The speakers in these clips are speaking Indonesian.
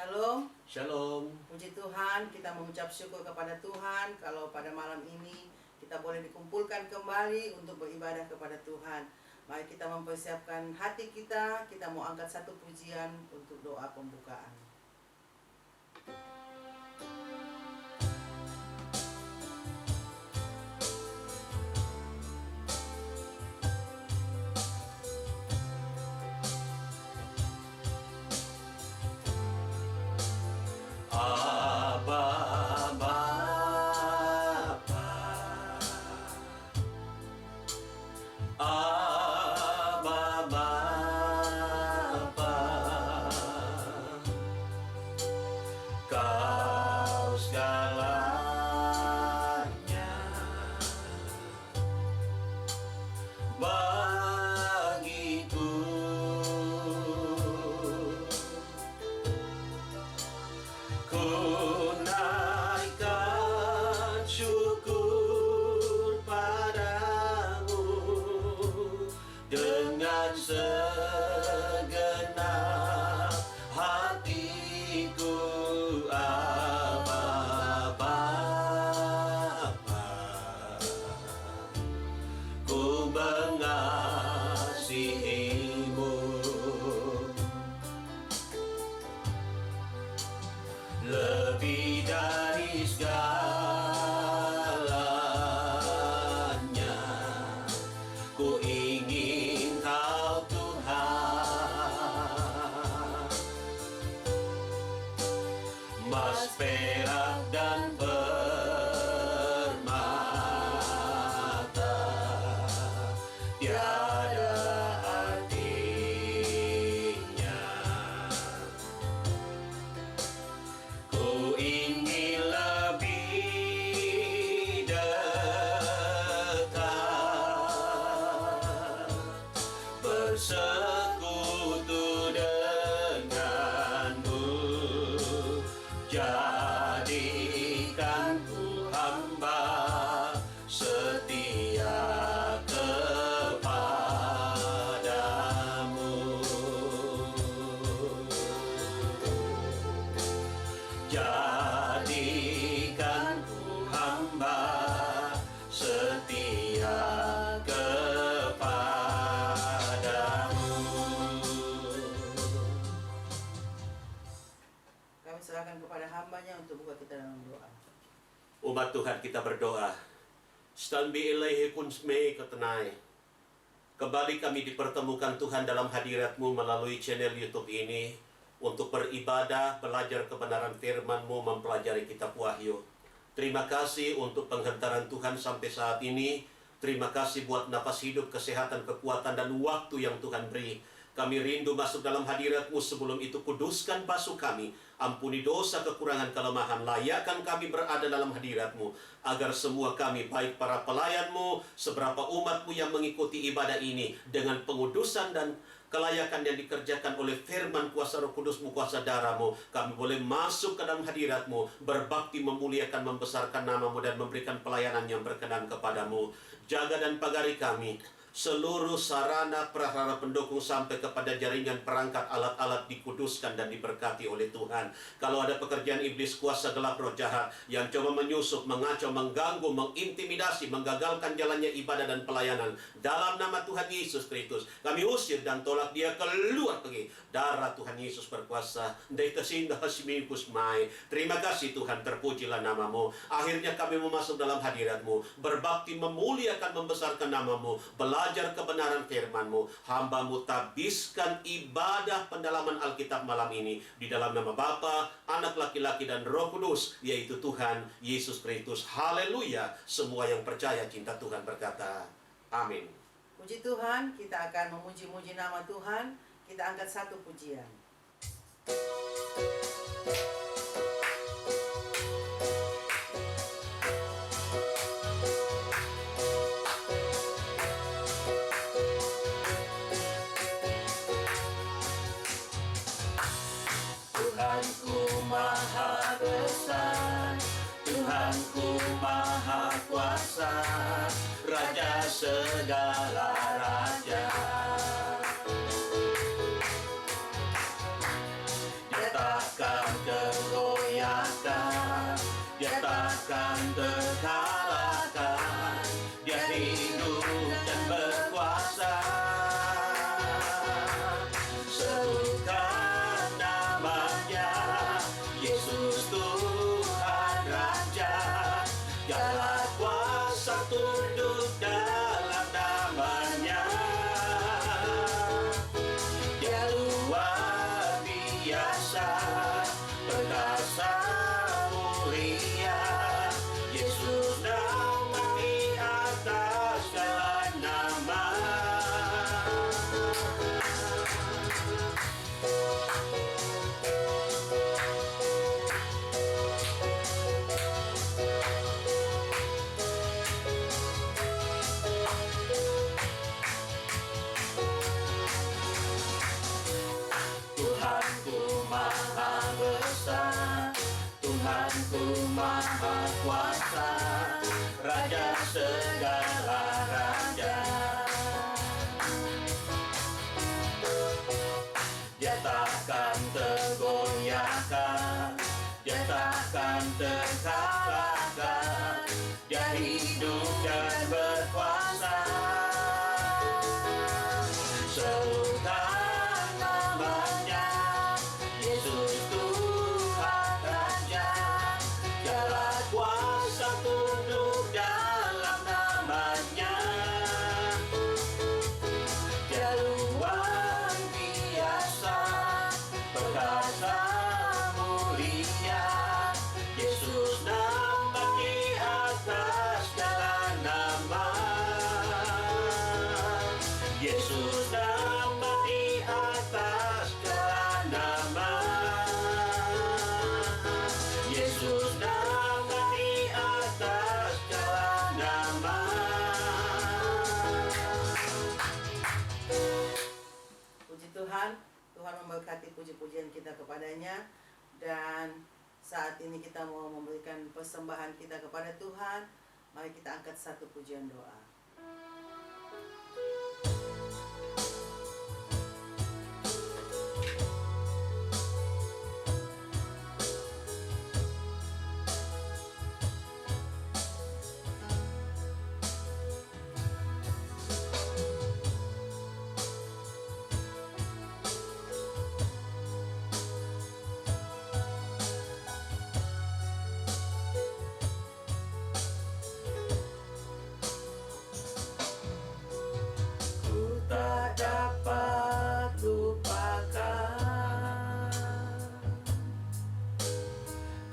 Shalom. Shalom. Puji Tuhan, kita mengucap syukur kepada Tuhan kalau pada malam ini kita boleh dikumpulkan kembali untuk beribadah kepada Tuhan. Mari kita mempersiapkan hati kita mau angkat satu pujian untuk doa pembukaan. Abba Bapa, Abba Bapa, Kau segalanya bagiku. Ku naikkan syukur padamu dengan segenap hatiku, Abba Bapa. Ku mengasihimu lebih dari segalanya. Ku ingin Kau Tuhan, emas, perak, dan permata tiada artinya. Ku ingin lebih dekat bersekutu denganmu. Jadikan ku hamba setia kepadamu. Jadikan ku hamba setia kepadamu. Kami serahkan kepada hambanya untuk buka kita dalam doa. Umat Tuhan, kita berdoa. Stambi ilaihi kunsmei ketenai. Kembali kami dipertemukan Tuhan dalam hadirat-Mu melalui channel YouTube ini untuk beribadah, belajar kebenaran firman-Mu, mempelajari kitab Wahyu. Terima kasih untuk penghentaran Tuhan sampai saat ini. Terima kasih buat napas hidup, kesehatan, kekuatan, dan waktu yang Tuhan beri. Kami rindu masuk dalam hadirat-Mu. Sebelum itu kuduskan basuh kami, ampuni dosa, kekurangan, kelemahan, layakkan kami berada dalam hadirat-Mu, agar semua kami, baik para pelayan-Mu, seberapa umat-Mu yang mengikuti ibadah ini, dengan pengudusan dan kelayakan yang dikerjakan oleh firman kuasa Roh Kudus-Mu, kuasa darah-Mu, kami boleh masuk ke dalam hadirat-Mu, berbakti, memuliakan, membesarkan nama-Mu, dan memberikan pelayanan yang berkenan kepadamu. Jaga dan pagari kami, seluruh sarana prasarana pendukung sampai kepada jaringan perangkat alat-alat dikuduskan dan diberkati oleh Tuhan. Kalau ada pekerjaan iblis, kuasa gelap, roh jahat yang coba menyusup, mengacau, mengganggu, mengintimidasi, menggagalkan jalannya ibadah dan pelayanan, dalam nama Tuhan Yesus Kristus kami usir dan tolak dia keluar pergi. Darah Tuhan Yesus berkuasa. Terima kasih Tuhan, terpujilah nama-Mu. Akhirnya kami memasuk dalam hadirat-Mu, berbakti, memuliakan, membesarkan nama-Mu, belajar kebenaran firman-Mu. Hamba-Mu tabiskan ibadah pendalaman Alkitab malam ini di dalam nama Bapa, Anak laki-laki, dan Roh Kudus, yaitu Tuhan Yesus Kristus. Haleluya. Semua yang percaya cinta Tuhan berkata amin. Puji Tuhan, kita akan memuji-muji nama Tuhan. Kita angkat satu pujian. Tuhanku maha besar, Tuhanku maha kuasa, Raja segala raja. Dia takkan Tuhanku maha besar, Tuhanku maha kuasa, Raja segala raja. Dia takkan tergoyahkan, Dia takkan terkalahkan, Dia hidup dan berkuasa. Serukan namanya, Yesus Tuhan Raja. Segala kuasa tunduk dalam namanya. Dia luar biasa, perkasa mulia. Yesus nampak di atas segala nama. Yesus nampak di atas segala nama. Yesus nampak di atas segala nama. Puji Tuhan, Tuhan memberkati puji-pujian kita kepadanya. Dan saat ini kita mau memberikan persembahan kita kepada Tuhan. Mari kita angkat satu pujian doa. Ku tak dapat lupakan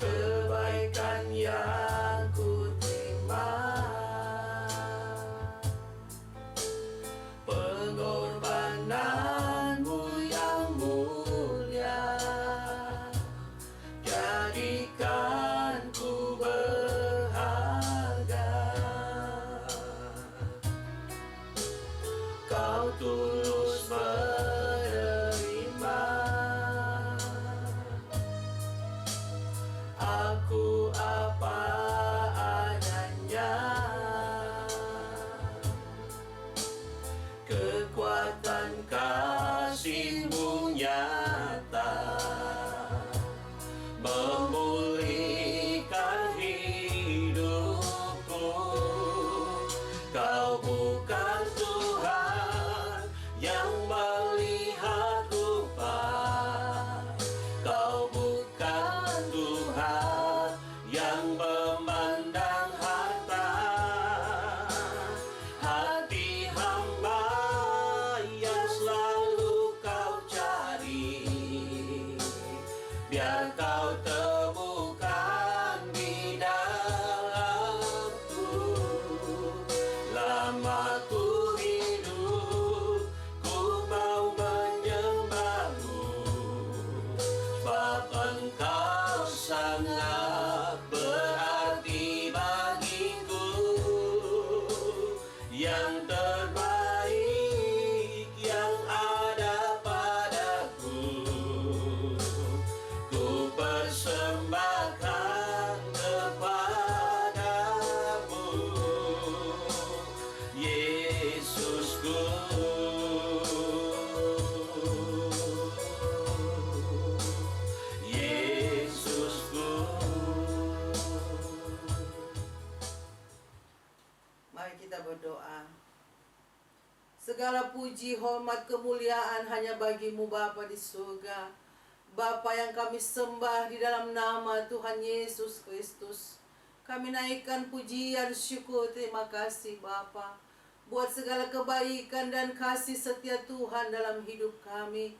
kebaikan yang ku terima, pengorbananmu yang mulia, jadikan ku berharga. Kau tulus menerima aku apa adanya. Kekuatan kasih-Mu nyata, memulihkan hidupku. Kau bukan Tuhan yang melihat rupa, Kau bukan Tuhan yang memandang harta. Hati hamba yang selalu Kau cari, biar Kau temukan di dalamku. Lama ku hidup, ku mau menyembah-Mu, sebab Engkau sangat berarti bagiku. Yang terbaik yang ada padaku, ku persembahkan kepadamu, Yesusku. Yesusku. Mari kita berdoa. Segala puji, hormat, kemuliaan hanya bagi-Mu Bapa di surga. Bapa yang kami sembah di dalam nama Tuhan Yesus Kristus. Kami naikkan pujian, syukur, terima kasih Bapa, buat segala kebaikan dan kasih setia Tuhan dalam hidup kami,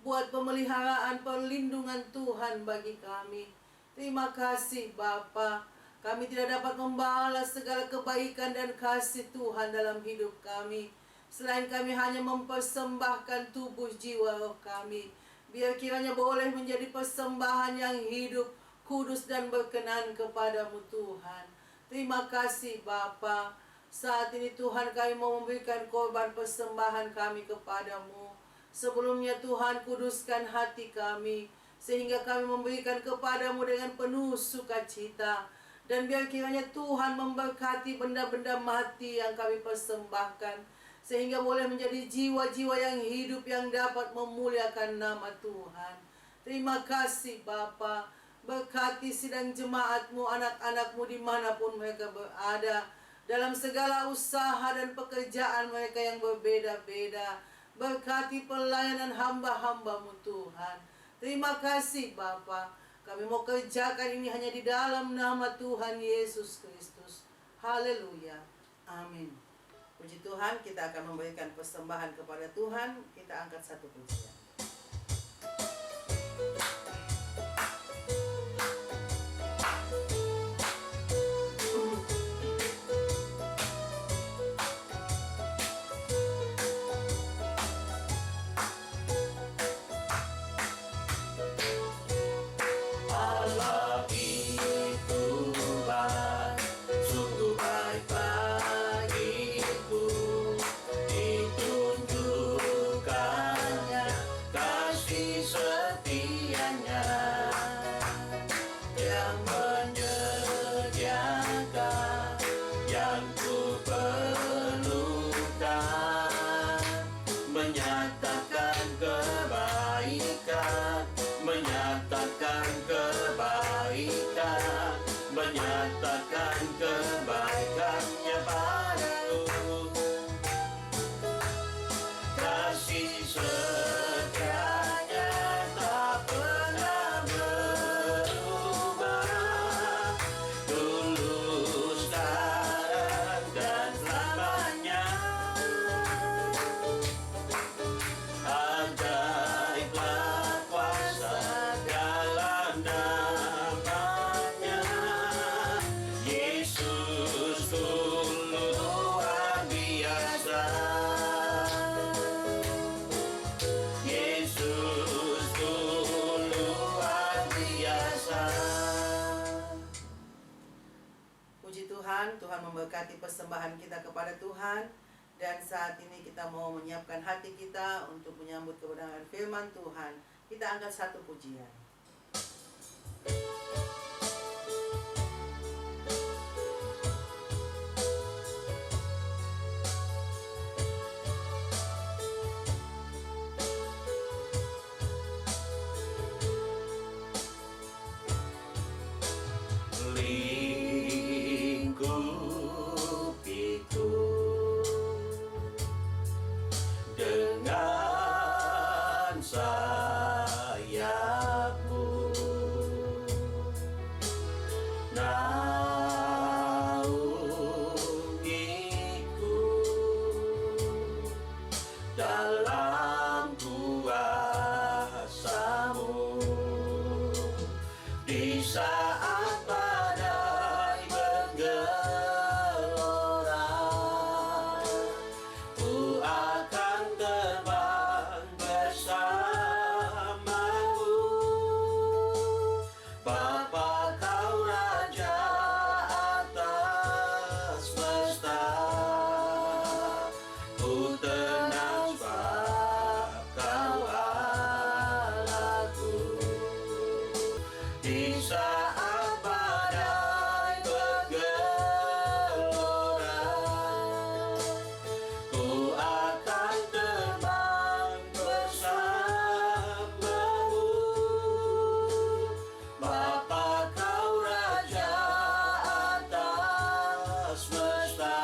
buat pemeliharaan perlindungan Tuhan bagi kami. Terima kasih Bapa. Kami tidak dapat membalas segala kebaikan dan kasih Tuhan dalam hidup kami. Selain kami hanya mempersembahkan tubuh jiwa roh kami, biar kiranya boleh menjadi persembahan yang hidup, kudus dan berkenan kepadamu Tuhan. Terima kasih Bapa. Saat ini Tuhan kami mau memberikan korban persembahan kami kepadamu. Sebelumnya Tuhan kuduskan hati kami, sehingga kami memberikan kepadamu dengan penuh sukacita. Dan biar kiranya Tuhan memberkati benda-benda mati yang kami persembahkan, sehingga boleh menjadi jiwa-jiwa yang hidup yang dapat memuliakan nama Tuhan. Terima kasih Bapa. Berkati sidang jemaat-Mu, anak-anak-Mu dimanapun mereka berada, dalam segala usaha dan pekerjaan mereka yang berbeda-beda. Berkati pelayanan hamba-hamba-Mu Tuhan. Terima kasih Bapa. Kami mau kerjakan ini hanya di dalam nama Tuhan Yesus Kristus. Haleluya. Amin. Puji Tuhan, kita akan memberikan persembahan kepada Tuhan. Kita angkat satu pujian. Menyatakan kebaikannya padaku, kasih setianya tak pernah berubah, dulu sekarang dan selamanya. Ajaiblah kuasa dalam namanya, Yesus luar biasa. Yesus luar biasa. Puji Tuhan, Tuhan memberkati persembahan kita kepada Tuhan. Dan saat ini kita mau menyiapkan hati kita untuk menyambut kebenaran firman Tuhan. Kita angkat satu pujian. Lingkupiku dengan sayapmu, naungiku dalam kuasa-Mu di saat badai bergelora. Ku akan terbang bersama-Mu, Bapa Kau Raja atas semesta. Ku tenang sebab Kau Allahku. Di saat badai bergelora, ku akan terbang bersama-Mu, Bapa Kau Raja atas semesta.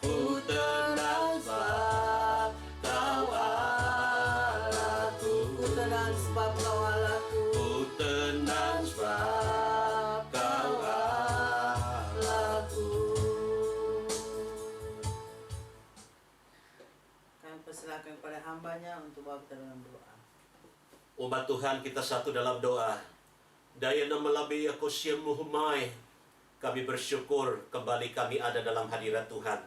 Ku tenang sebab Kau Allahku. Ku tenang sebab Kau Allahku. Ku tenang sebab Kau Allahku. Kami persilakan kepada hambanya untuk bawa kita dalam doa. Umat Tuhan, kita satu dalam doa. Daya nama labi aku siam muhumai. Kami bersyukur kembali kami ada dalam hadirat Tuhan.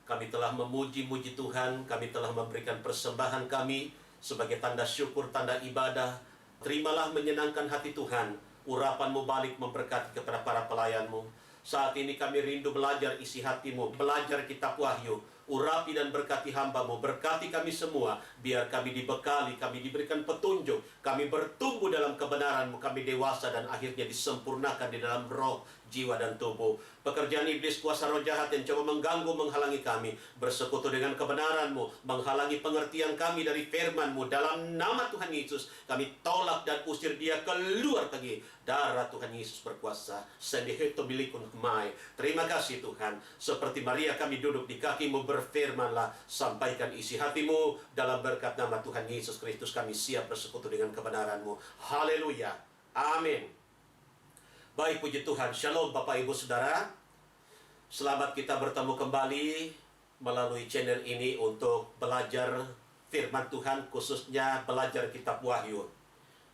kami telah memuji-muji Tuhan, kami telah memberikan persembahan kami sebagai tanda syukur, tanda ibadah. Terimalah menyenangkan hati Tuhan, urapan-Mu balik memberkati kepada para pelayan-Mu. Saat ini kami rindu belajar isi hati-Mu, belajar kitab Wahyu. Urapi dan berkati hamba-Mu, berkati kami semua, biar kami dibekali, kami diberikan petunjuk, kami bertumbuh dalam kebenaran-Mu, kami dewasa dan akhirnya disempurnakan di dalam roh, jiwa dan tubuh. Pekerjaan iblis, kuasa roh jahat yang coba mengganggu, menghalangi kami, bersekutu dengan kebenaran-Mu, menghalangi pengertian kami dari firman-Mu. Dalam nama Tuhan Yesus, kami tolak dan usir dia keluar pergi. Darah Tuhan Yesus berkuasa. Sendiheto bilikun mai. Terima kasih Tuhan. Seperti Maria kami duduk di kaki-Mu, berfirmanlah, sampaikan isi hati-Mu. Dalam berkat nama Tuhan Yesus Kristus kami siap bersekutu dengan kebenaran-Mu. Haleluya. Amin. Baik, puji Tuhan. Shalom Bapak Ibu Saudara. Selamat kita bertemu kembali melalui channel ini untuk belajar firman Tuhan, khususnya belajar kitab Wahyu.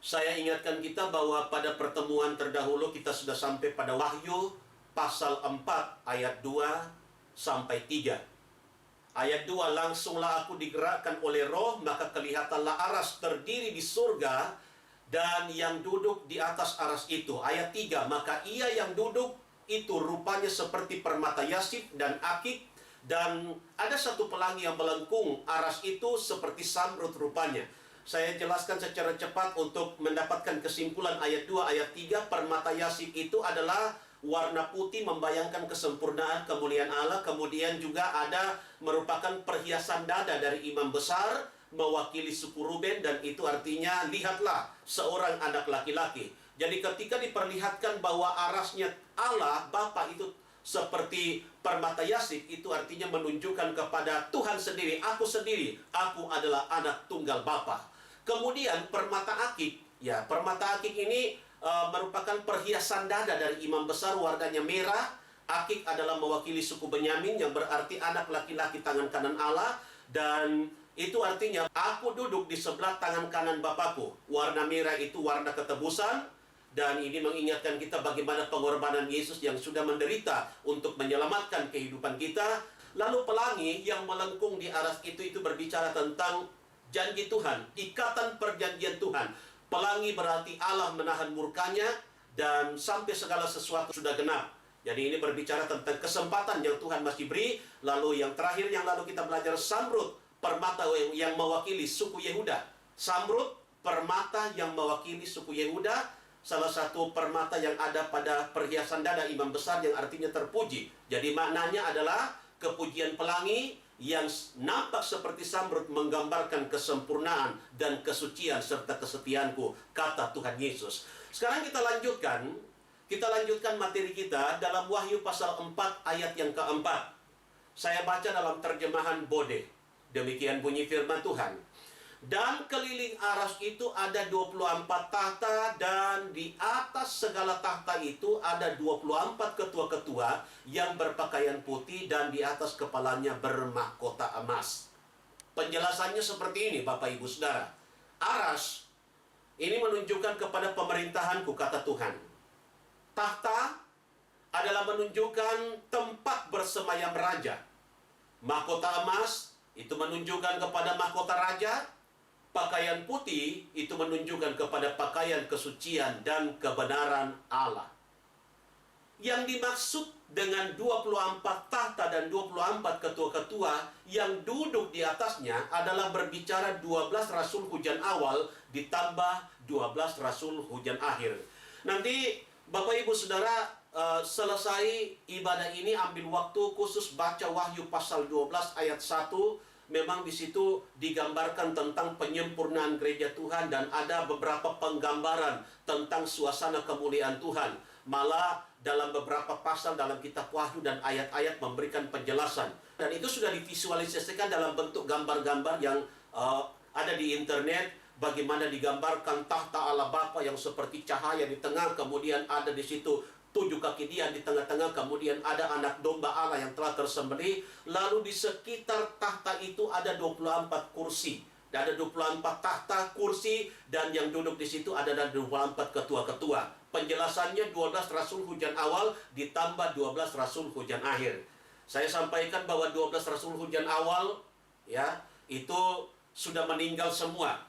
Saya ingatkan kita bahwa pada pertemuan terdahulu kita sudah sampai pada Wahyu pasal 4 ayat 2 sampai 3. Ayat 2, langsunglah aku digerakkan oleh roh, maka kelihatanlah aras terdiri di surga, dan yang duduk di atas aras itu. Ayat 3, maka ia yang duduk itu rupanya seperti permata yasip dan akik, dan ada satu pelangi yang melengkung. Aras itu seperti samrud rupanya. Saya jelaskan secara cepat untuk mendapatkan kesimpulan ayat 2, ayat 3. Permata yasip itu adalah warna putih membayangkan kesempurnaan, kemuliaan Allah. Kemudian juga ada merupakan perhiasan dada dari imam besar, mewakili suku Ruben, dan itu artinya lihatlah seorang anak laki-laki. Jadi ketika diperlihatkan bahwa arasnya Allah Bapa itu seperti permata yasip, itu artinya menunjukkan kepada Tuhan sendiri, aku sendiri, aku adalah anak tunggal Bapa. Kemudian permata akik, ya permata akik ini merupakan perhiasan dada dari imam besar, warnanya merah. Akik adalah mewakili suku Benyamin, yang berarti anak laki-laki tangan kanan Allah, dan itu artinya aku duduk di sebelah tangan kanan Bapakku. Warna merah itu warna ketebusan, dan ini mengingatkan kita bagaimana pengorbanan Yesus yang sudah menderita untuk menyelamatkan kehidupan kita. Lalu pelangi yang melengkung di aras itu berbicara tentang janji Tuhan, ikatan perjanjian Tuhan. Pelangi berarti Allah menahan murkanya dan sampai segala sesuatu sudah genap. Jadi ini berbicara tentang kesempatan yang Tuhan masih beri. Lalu yang terakhir yang lalu kita belajar samrud, permata yang mewakili suku Yehuda. Samrud, permata yang mewakili suku Yehuda. Salah satu permata yang ada pada perhiasan dada imam besar yang artinya terpuji. Jadi maknanya adalah kepujian pelangi yang nampak seperti samrud, menggambarkan kesempurnaan dan kesucian serta kesetiaanku, kata Tuhan Yesus. Sekarang kita lanjutkan materi kita dalam Wahyu pasal 4 ayat yang keempat. Saya baca dalam terjemahan Bode. Demikian bunyi firman Tuhan. Dan keliling aras itu ada 24 tahta, dan di atas segala tahta itu ada 24 ketua-ketua yang berpakaian putih, dan di atas kepalanya bermahkota emas. Penjelasannya seperti ini Bapak Ibu Saudara. Aras ini menunjukkan kepada pemerintahanku, kata Tuhan. Tahta adalah menunjukkan tempat bersemayam raja. Mahkota emas itu menunjukkan kepada mahkota raja. Pakaian putih itu menunjukkan kepada pakaian kesucian dan kebenaran Allah. Yang dimaksud dengan 24 tahta dan 24 ketua-ketua yang duduk di atasnya adalah berbicara 12 rasul hujan awal ditambah 12 rasul hujan akhir. Nanti Bapak Ibu Saudara selesai ibadah ini ambil waktu khusus baca Wahyu pasal 12 ayat 1. Memang di situ digambarkan tentang penyempurnaan gereja Tuhan, dan ada beberapa penggambaran tentang suasana kemuliaan Tuhan. Malah dalam beberapa pasal dalam kitab Wahyu dan ayat-ayat memberikan penjelasan. Dan itu sudah divisualisasikan dalam bentuk gambar-gambar yang ada di internet. Bagaimana digambarkan tahta Allah Bapa yang seperti cahaya di tengah, kemudian ada di situ 7 kaki dia di tengah-tengah, kemudian ada anak domba Allah yang telah tersembelih. Lalu di sekitar tahta itu ada 24 kursi. Ada 24 tahta, kursi, dan yang duduk di situ ada 24 ketua-ketua. Penjelasannya 12 rasul hujan awal ditambah 12 rasul hujan akhir. Saya sampaikan bahwa 12 rasul hujan awal ya, itu sudah meninggal semua.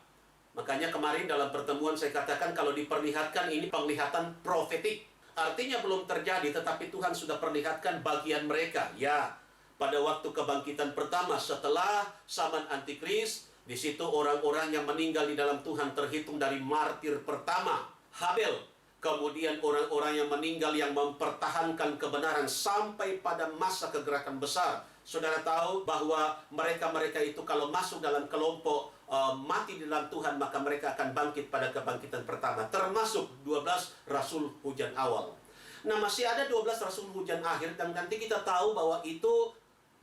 Makanya kemarin dalam pertemuan saya katakan kalau diperlihatkan ini penglihatan profetik. Artinya belum terjadi, tetapi Tuhan sudah perlihatkan bagian mereka. Ya, pada waktu kebangkitan pertama setelah zaman antikris, di situ orang-orang yang meninggal di dalam Tuhan terhitung dari martir pertama, Habel. Kemudian orang-orang yang meninggal yang mempertahankan kebenaran sampai pada masa kegerakan besar. Saudara tahu bahwa mereka-mereka itu kalau masuk dalam kelompok mati di dalam Tuhan, maka mereka akan bangkit pada kebangkitan pertama. Termasuk 12 rasul hujan awal. Nah, masih ada 12 rasul hujan akhir, dan nanti kita tahu bahwa itu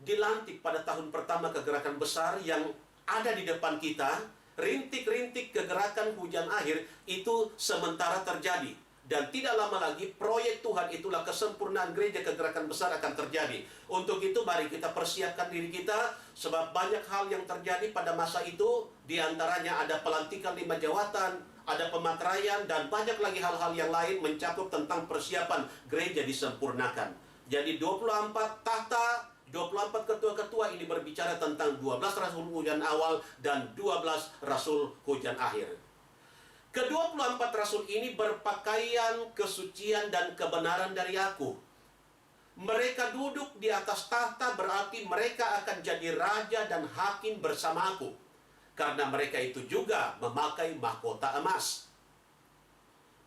dilantik pada tahun pertama kegerakan besar yang ada di depan kita. Rintik-rintik kegerakan hujan akhir itu sementara terjadi. Dan tidak lama lagi proyek Tuhan itulah kesempurnaan gereja kegerakan besar akan terjadi. Untuk itu mari kita persiapkan diri kita, sebab banyak hal yang terjadi pada masa itu. Di antaranya ada pelantikan 5 jawatan, ada pemateraian, dan banyak lagi hal-hal yang lain mencakup tentang persiapan gereja disempurnakan. Jadi 24 tahta, 24 ketua-ketua ini berbicara tentang 12 rasul hujan awal dan 12 rasul hujan akhir. Ke-24 rasul ini berpakaian kesucian dan kebenaran dari aku. Mereka duduk di atas tahta, berarti mereka akan jadi raja dan hakim bersama aku. Karena mereka itu juga memakai mahkota emas.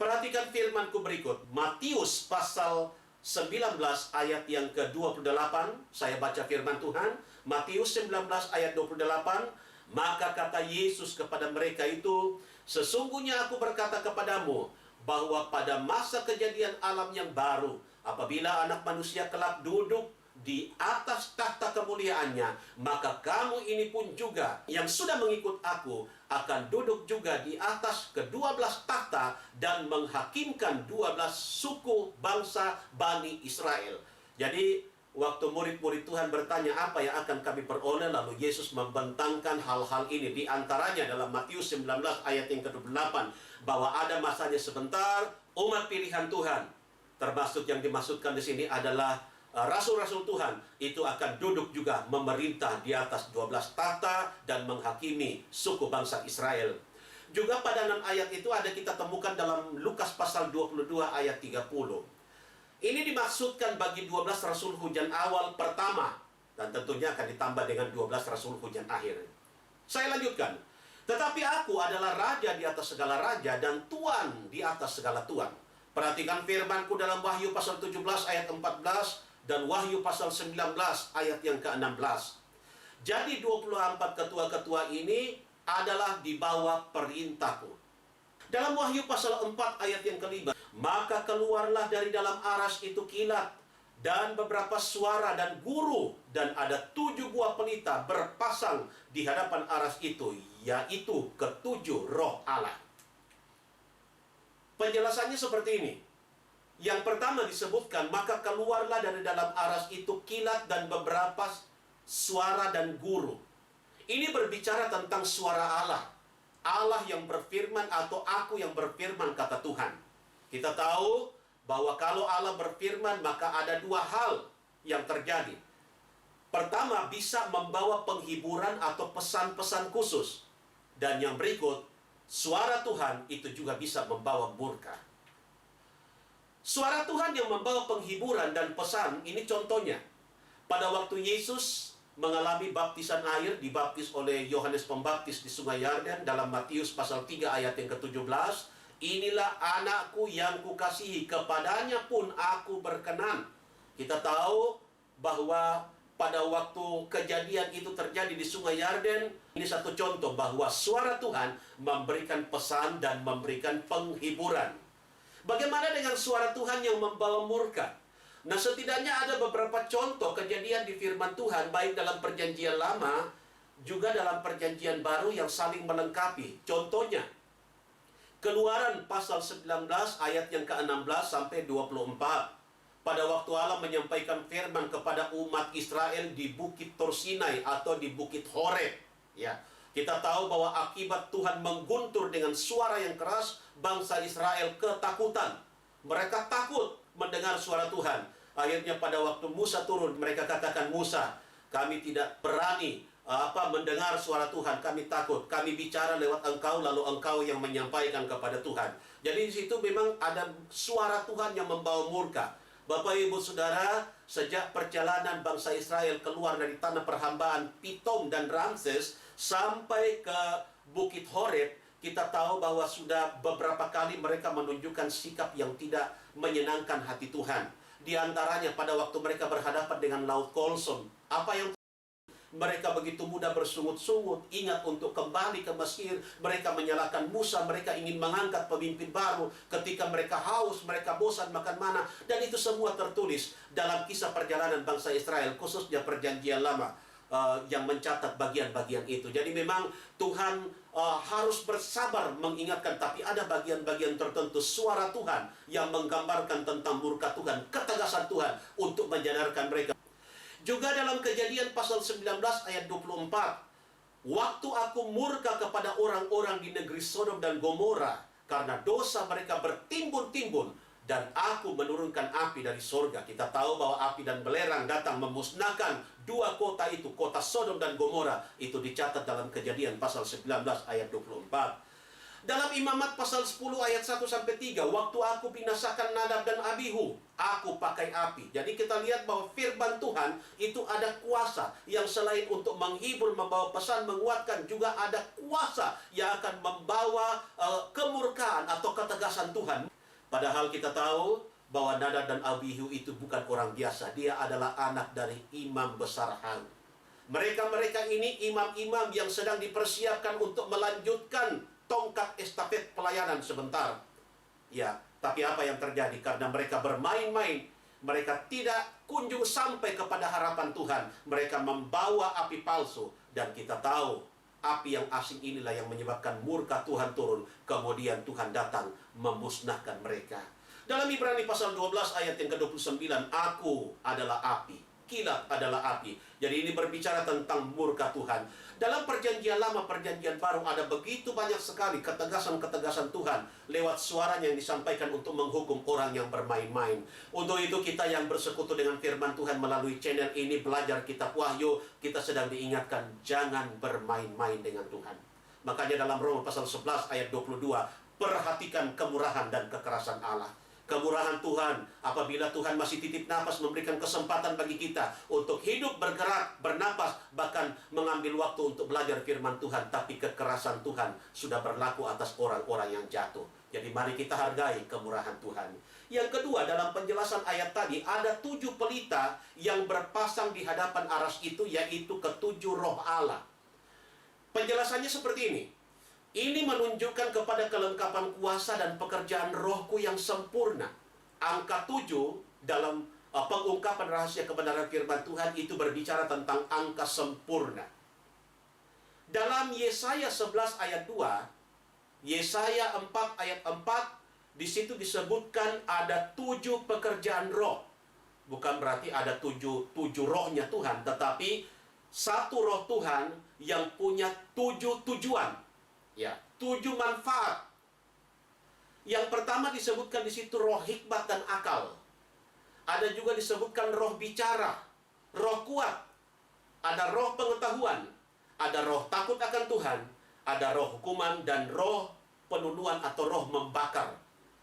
Perhatikan firmanku berikut. Matius pasal 19 ayat yang ke-28. Saya baca firman Tuhan. Matius 19 ayat 28. Maka kata Yesus kepada mereka itu, sesungguhnya aku berkata kepadamu, bahwa pada masa kejadian alam yang baru, apabila anak manusia kelak duduk di atas tahta kemuliaannya, maka kamu ini pun juga yang sudah mengikut aku akan duduk juga di atas ke-12 tahta dan menghakimkan 12 suku bangsa Bani Israel. Jadi waktu murid-murid Tuhan bertanya apa yang akan kami peroleh, lalu Yesus membentangkan hal-hal ini. Di antaranya dalam Matius 19 ayat yang ke-28, bahwa ada masanya sebentar umat pilihan Tuhan, termasuk yang dimaksudkan di sini adalah rasul-rasul Tuhan, itu akan duduk juga memerintah di atas 12 tahta dan menghakimi suku bangsa Israel. Juga padanan ayat itu ada kita temukan dalam Lukas pasal 22 ayat 30. Ini dimaksudkan bagi 12 rasul hujan awal pertama, dan tentunya akan ditambah dengan 12 rasul hujan akhir. Saya lanjutkan. Tetapi aku adalah raja di atas segala raja dan tuan di atas segala tuan. Perhatikan firmanku dalam Wahyu pasal 17 ayat 14 dan Wahyu pasal 19 ayat yang ke-16. Jadi 24 ketua-ketua ini adalah di bawah perintahku. Dalam Wahyu pasal 4 ayat yang ke-5, maka keluarlah dari dalam aras itu kilat dan beberapa suara dan guru, dan ada 7 buah pelita berpasang di hadapan aras itu, yaitu ke-7 roh Allah. Penjelasannya seperti ini. Yang pertama disebutkan, maka keluarlah dari dalam aras itu kilat dan beberapa suara dan guru. Ini berbicara tentang suara Allah. Allah yang berfirman atau aku yang berfirman, kata Tuhan. Kita tahu bahwa kalau Allah berfirman, maka ada 2 hal yang terjadi. Pertama, bisa membawa penghiburan atau pesan-pesan khusus. Dan yang berikut, suara Tuhan itu juga bisa membawa murka. Suara Tuhan yang membawa penghiburan dan pesan, ini contohnya. Pada waktu Yesus mengalami baptisan air, dibaptis oleh Yohanes Pembaptis di Sungai Yarden dalam Matius pasal 3 ayat yang ke-17. Inilah anakku yang kukasihi, kepadanya pun aku berkenan. Kita tahu bahwa pada waktu kejadian itu terjadi di Sungai Yarden, ini satu contoh bahwa suara Tuhan memberikan pesan dan memberikan penghiburan. Bagaimana dengan suara Tuhan yang membawa murka? Nah, setidaknya ada beberapa contoh kejadian di firman Tuhan, baik dalam perjanjian lama, juga dalam perjanjian baru yang saling melengkapi. Contohnya, Keluaran pasal 19 ayat yang ke-16 sampai 24. Pada waktu Allah menyampaikan firman kepada umat Israel di Bukit Torsinai atau di Bukit Horeb. Ya, kita tahu bahwa akibat Tuhan mengguntur dengan suara yang keras, bangsa Israel ketakutan. Mereka takut mendengar suara Tuhan. Akhirnya pada waktu Musa turun, mereka katakan, Musa, kami tidak berani mendengar suara Tuhan, kami takut. Kami bicara lewat engkau, lalu engkau yang menyampaikan kepada Tuhan. Jadi di situ memang ada suara Tuhan yang membawa murka. Bapak Ibu Saudara, sejak perjalanan bangsa Israel keluar dari tanah perhambaan Pitom dan Ramses sampai ke Bukit Horeb, kita tahu bahwa sudah beberapa kali mereka menunjukkan sikap yang tidak menyenangkan hati Tuhan. Di antaranya pada waktu mereka berhadapan dengan Laut Kolson. Apa yang mereka begitu mudah bersungut-sungut, ingat untuk kembali ke Mesir. Mereka menyalahkan Musa, mereka ingin mengangkat pemimpin baru. Ketika mereka haus, mereka bosan makan mana. Dan itu semua tertulis dalam kisah perjalanan bangsa Israel, khususnya perjanjian lama, yang mencatat bagian-bagian itu. Jadi memang Tuhan harus bersabar mengingatkan, tapi ada bagian-bagian tertentu suara Tuhan yang menggambarkan tentang murka Tuhan, ketegasan Tuhan untuk menyadarkan mereka. Juga dalam Kejadian pasal 19 ayat 24, waktu aku murka kepada orang-orang di negeri Sodom dan Gomora karena dosa mereka bertimbun-timbun, dan aku menurunkan api dari sorga. Kita tahu bahwa api dan belerang datang memusnahkan dua kota itu, kota Sodom dan Gomora. Itu dicatat dalam Kejadian pasal 19 ayat 24. Dalam Imamat pasal 10 ayat 1-3, waktu aku binasakan Nadab dan Abihu, aku pakai api. Jadi kita lihat bahwa firman Tuhan itu ada kuasa yang selain untuk menghibur, membawa pesan, menguatkan, juga ada kuasa yang akan membawa kemurkaan atau ketegasan Tuhan. Padahal kita tahu bahwa Nadab dan Abihu itu bukan orang biasa. Dia adalah anak dari imam besar Harun. Mereka-mereka ini imam-imam yang sedang dipersiapkan untuk melanjutkan tongkat estafet pelayanan sebentar. Ya, tapi apa yang terjadi? Karena mereka bermain-main, mereka tidak kunjung sampai kepada harapan Tuhan. Mereka membawa api palsu, dan kita tahu api yang asing inilah yang menyebabkan murka Tuhan turun. Kemudian Tuhan datang memusnahkan mereka. Dalam Ibrani pasal 12 ayat yang ke-29, aku adalah api, kilat adalah api. Jadi ini berbicara tentang murka Tuhan. Dalam perjanjian lama, perjanjian baru, ada begitu banyak sekali ketegasan-ketegasan Tuhan lewat suaranya yang disampaikan untuk menghukum orang yang bermain-main. Untuk itu kita yang bersekutu dengan firman Tuhan melalui channel ini, belajar kitab Wahyu, kita sedang diingatkan jangan bermain-main dengan Tuhan. Makanya dalam Roma pasal 11 ayat 22, perhatikan kemurahan dan kekerasan Allah. Kemurahan Tuhan apabila Tuhan masih titip napas, memberikan kesempatan bagi kita untuk hidup, bergerak, bernapas, bahkan mengambil waktu untuk belajar firman Tuhan. Tapi kekerasan Tuhan sudah berlaku atas orang-orang yang jatuh. Jadi mari kita hargai kemurahan Tuhan. Yang kedua, dalam penjelasan ayat tadi, ada 7 pelita yang berpasang di hadapan aras itu, yaitu ketujuh roh Allah. Penjelasannya seperti ini. Ini menunjukkan kepada kelengkapan kuasa dan pekerjaan rohku yang sempurna. Angka 7 dalam pengungkapan rahasia kebenaran firman Tuhan itu berbicara tentang angka sempurna. Dalam Yesaya 11 ayat 2, Yesaya 4 ayat 4, di situ disebutkan ada 7 pekerjaan roh. Bukan berarti ada 7 rohnya Tuhan, tetapi satu roh Tuhan yang punya 7 tujuan. Ya, 7 manfaat. Yang pertama disebutkan di situ roh hikmat dan akal. Ada juga disebutkan roh bicara, roh kuat. Ada roh pengetahuan, ada roh takut akan Tuhan, ada roh hukuman, dan roh penunduan atau roh membakar.